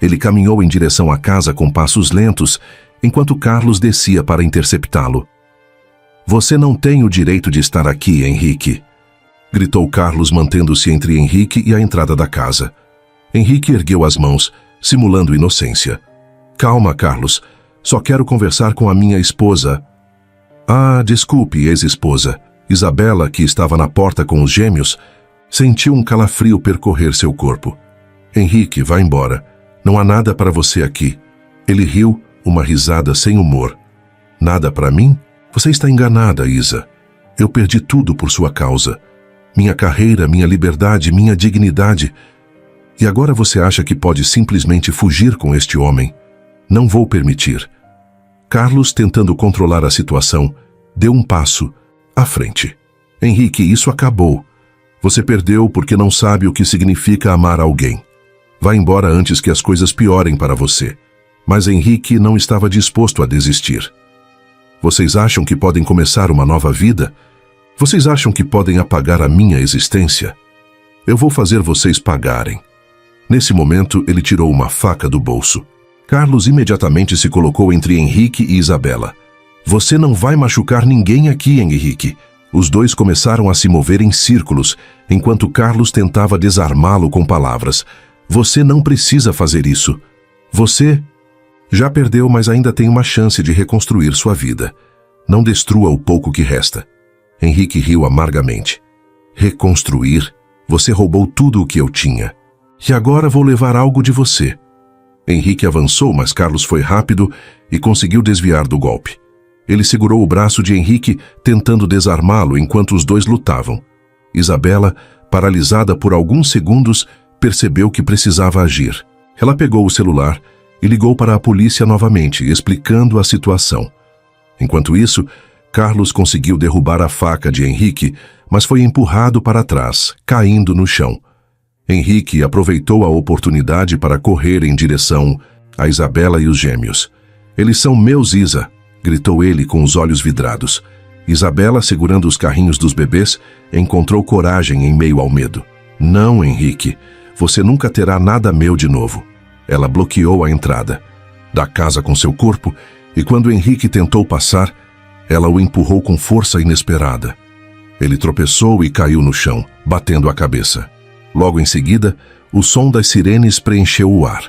Ele caminhou em direção à casa com passos lentos, enquanto Carlos descia para interceptá-lo. Você não tem o direito de estar aqui, Henrique, gritou Carlos, mantendo-se entre Henrique e a entrada da casa. Henrique ergueu as mãos, simulando inocência. Calma, Carlos. Só quero conversar com a minha esposa. Ah, desculpe, ex-esposa. Isabela, que estava na porta com os gêmeos, sentiu um calafrio percorrer seu corpo. Henrique, vá embora. Não há nada para você aqui. Ele riu, uma risada sem humor. Nada para mim? Você está enganada, Isa. Eu perdi tudo por sua causa. Minha carreira, minha liberdade, minha dignidade. E agora você acha que pode simplesmente fugir com este homem? Não vou permitir. Carlos, tentando controlar a situação, deu um passo à frente. Henrique, isso acabou. Você perdeu porque não sabe o que significa amar alguém. Vá embora antes que as coisas piorem para você. Mas Henrique não estava disposto a desistir. Vocês acham que podem começar uma nova vida? Vocês acham que podem apagar a minha existência? Eu vou fazer vocês pagarem. Nesse momento, ele tirou uma faca do bolso. Carlos imediatamente se colocou entre Henrique e Isabela. Você não vai machucar ninguém aqui, Henrique. Os dois começaram a se mover em círculos, enquanto Carlos tentava desarmá-lo com palavras. Você não precisa fazer isso. Você já perdeu, mas ainda tem uma chance de reconstruir sua vida. Não destrua o pouco que resta. Henrique riu amargamente. Reconstruir? Você roubou tudo o que eu tinha. E agora vou levar algo de você. Henrique avançou, mas Carlos foi rápido e conseguiu desviar do golpe. Ele segurou o braço de Henrique, tentando desarmá-lo enquanto os dois lutavam. Isabela, paralisada por alguns segundos, percebeu que precisava agir. Ela pegou o celular e ligou para a polícia novamente, explicando a situação. Enquanto isso, Carlos conseguiu derrubar a faca de Henrique, mas foi empurrado para trás, caindo no chão. Henrique aproveitou a oportunidade para correr em direção a Isabela e os gêmeos. Eles são meus, Isa, gritou ele com os olhos vidrados. Isabela, segurando os carrinhos dos bebês, encontrou coragem em meio ao medo. Não, Henrique, você nunca terá nada meu de novo. Ela bloqueou a entrada da casa com seu corpo e quando Henrique tentou passar, ela o empurrou com força inesperada. Ele tropeçou e caiu no chão, batendo a cabeça. Logo em seguida, o som das sirenes preencheu o ar.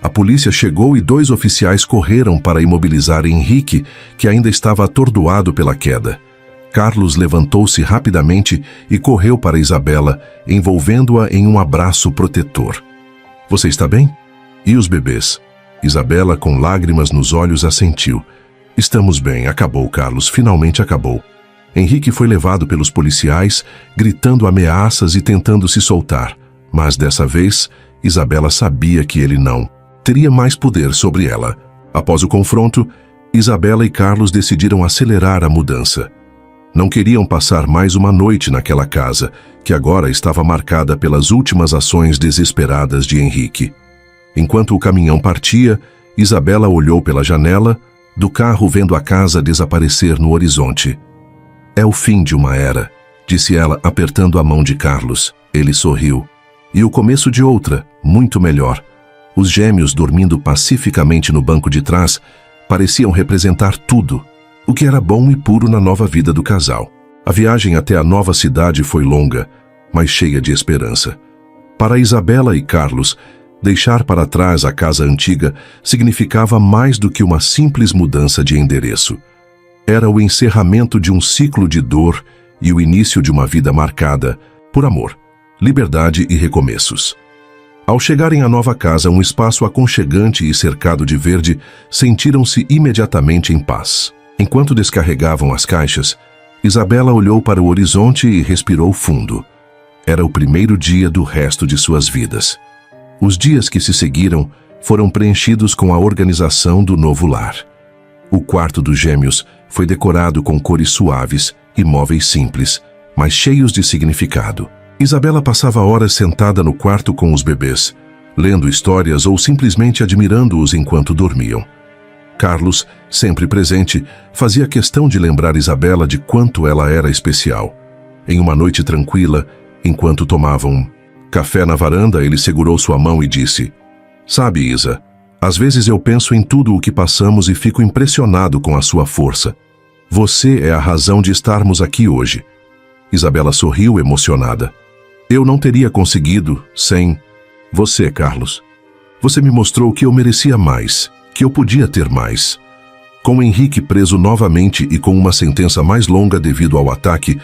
A polícia chegou e 2 oficiais correram para imobilizar Henrique, que ainda estava atordoado pela queda. Carlos levantou-se rapidamente e correu para Isabela, envolvendo-a em um abraço protetor. Você está bem? E os bebês? Isabela, com lágrimas nos olhos, assentiu. Estamos bem, acabou, Carlos, finalmente acabou. Henrique foi levado pelos policiais, gritando ameaças e tentando se soltar. Mas dessa vez, Isabela sabia que ele não teria mais poder sobre ela. Após o confronto, Isabela e Carlos decidiram acelerar a mudança. Não queriam passar mais uma noite naquela casa, que agora estava marcada pelas últimas ações desesperadas de Henrique. Enquanto o caminhão partia, Isabela olhou pela janela do carro, vendo a casa desaparecer no horizonte. É o fim de uma era, disse ela, apertando a mão de Carlos. Ele sorriu. E o começo de outra, muito melhor. Os gêmeos, dormindo pacificamente no banco de trás, pareciam representar tudo, o que era bom e puro na nova vida do casal. A viagem até a nova cidade foi longa, mas cheia de esperança. Para Isabela e Carlos, deixar para trás a casa antiga significava mais do que uma simples mudança de endereço. Era o encerramento de um ciclo de dor e o início de uma vida marcada por amor, liberdade e recomeços. Ao chegarem à nova casa, um espaço aconchegante e cercado de verde, sentiram-se imediatamente em paz. Enquanto descarregavam as caixas, Isabela olhou para o horizonte e respirou fundo. Era o primeiro dia do resto de suas vidas. Os dias que se seguiram foram preenchidos com a organização do novo lar. O quarto dos gêmeos foi decorado com cores suaves e móveis simples, mas cheios de significado. Isabela passava horas sentada no quarto com os bebês, lendo histórias ou simplesmente admirando-os enquanto dormiam. Carlos, sempre presente, fazia questão de lembrar Isabela de quanto ela era especial. Em uma noite tranquila, enquanto tomavam café na varanda, ele segurou sua mão e disse: Sabe, Isa, às vezes eu penso em tudo o que passamos e fico impressionado com a sua força. Você é a razão de estarmos aqui hoje. Isabela sorriu emocionada. Eu não teria conseguido sem você, Carlos. Você me mostrou que eu merecia mais, que eu podia ter mais. Com Henrique preso novamente e com uma sentença mais longa devido ao ataque,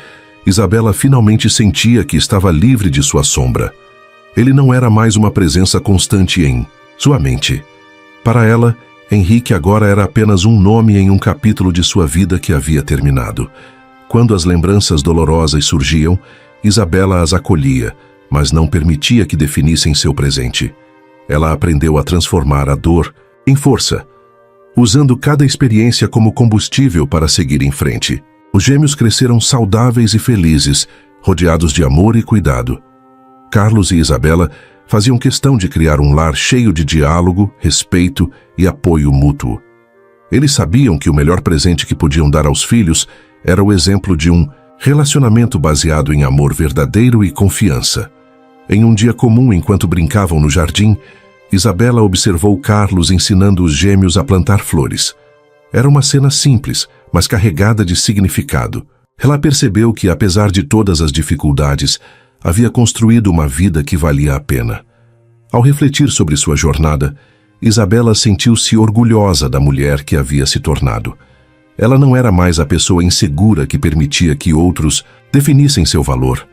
Isabela finalmente sentia que estava livre de sua sombra. Ele não era mais uma presença constante em sua mente. Para ela, Henrique agora era apenas um nome em um capítulo de sua vida que havia terminado. Quando as lembranças dolorosas surgiam, Isabela as acolhia, mas não permitia que definissem seu presente. Ela aprendeu a transformar a dor em força, usando cada experiência como combustível para seguir em frente. Os gêmeos cresceram saudáveis e felizes, rodeados de amor e cuidado. Carlos e Isabela faziam questão de criar um lar cheio de diálogo, respeito e apoio mútuo. Eles sabiam que o melhor presente que podiam dar aos filhos era o exemplo de um relacionamento baseado em amor verdadeiro e confiança. Em um dia comum, enquanto brincavam no jardim, Isabela observou Carlos ensinando os gêmeos a plantar flores. Era uma cena simples, mas carregada de significado. Ela percebeu que, apesar de todas as dificuldades, havia construído uma vida que valia a pena. Ao refletir sobre sua jornada, Isabela sentiu-se orgulhosa da mulher que havia se tornado. Ela não era mais a pessoa insegura que permitia que outros definissem seu valor.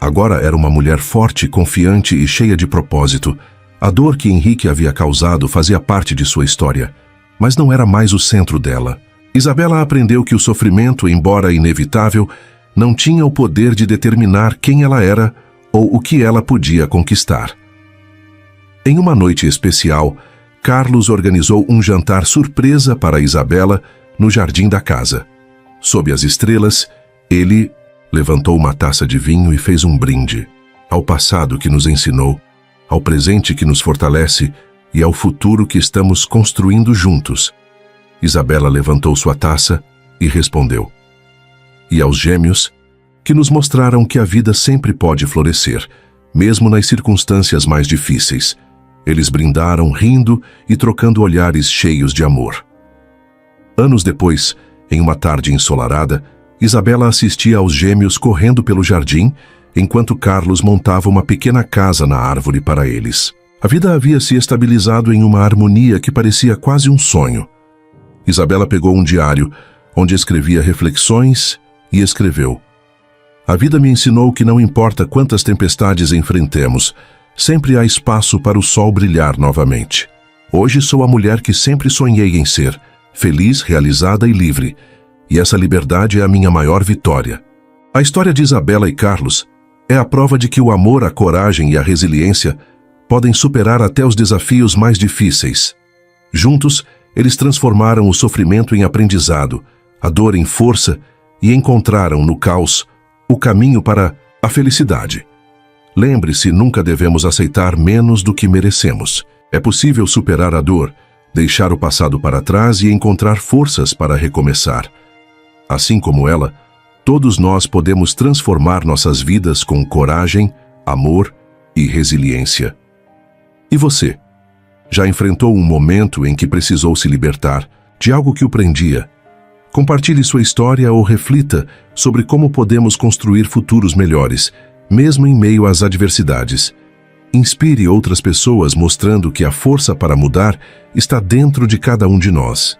Agora era uma mulher forte, confiante e cheia de propósito. A dor que Henrique havia causado fazia parte de sua história, mas não era mais o centro dela. Isabela aprendeu que o sofrimento, embora inevitável, não tinha o poder de determinar quem ela era ou o que ela podia conquistar. Em uma noite especial, Carlos organizou um jantar surpresa para Isabela no jardim da casa. Sob as estrelas, ele levantou uma taça de vinho e fez um brinde ao passado que nos ensinou, ao presente que nos fortalece e ao futuro que estamos construindo juntos. Isabela levantou sua taça e respondeu: e aos gêmeos, que nos mostraram que a vida sempre pode florescer, mesmo nas circunstâncias mais difíceis. Eles brindaram, rindo e trocando olhares cheios de amor. Anos depois, em uma tarde ensolarada, Isabela assistia aos gêmeos correndo pelo jardim, enquanto Carlos montava uma pequena casa na árvore para eles. A vida havia se estabilizado em uma harmonia que parecia quase um sonho. Isabela pegou um diário, onde escrevia reflexões, e escreveu: a vida me ensinou que não importa quantas tempestades enfrentemos, sempre há espaço para o sol brilhar novamente. Hoje sou a mulher que sempre sonhei em ser, feliz, realizada e livre, e essa liberdade é a minha maior vitória. A história de Isabela e Carlos é a prova de que o amor, a coragem e a resiliência podem superar até os desafios mais difíceis. Juntos, eles transformaram o sofrimento em aprendizado, a dor em força e encontraram no caos o caminho para a felicidade. Lembre-se, nunca devemos aceitar menos do que merecemos. É possível superar a dor, deixar o passado para trás e encontrar forças para recomeçar. Assim como ela, todos nós podemos transformar nossas vidas com coragem, amor e resiliência. E você? Já enfrentou um momento em que precisou se libertar de algo que o prendia? Compartilhe sua história ou reflita sobre como podemos construir futuros melhores, mesmo em meio às adversidades. Inspire outras pessoas mostrando que a força para mudar está dentro de cada um de nós.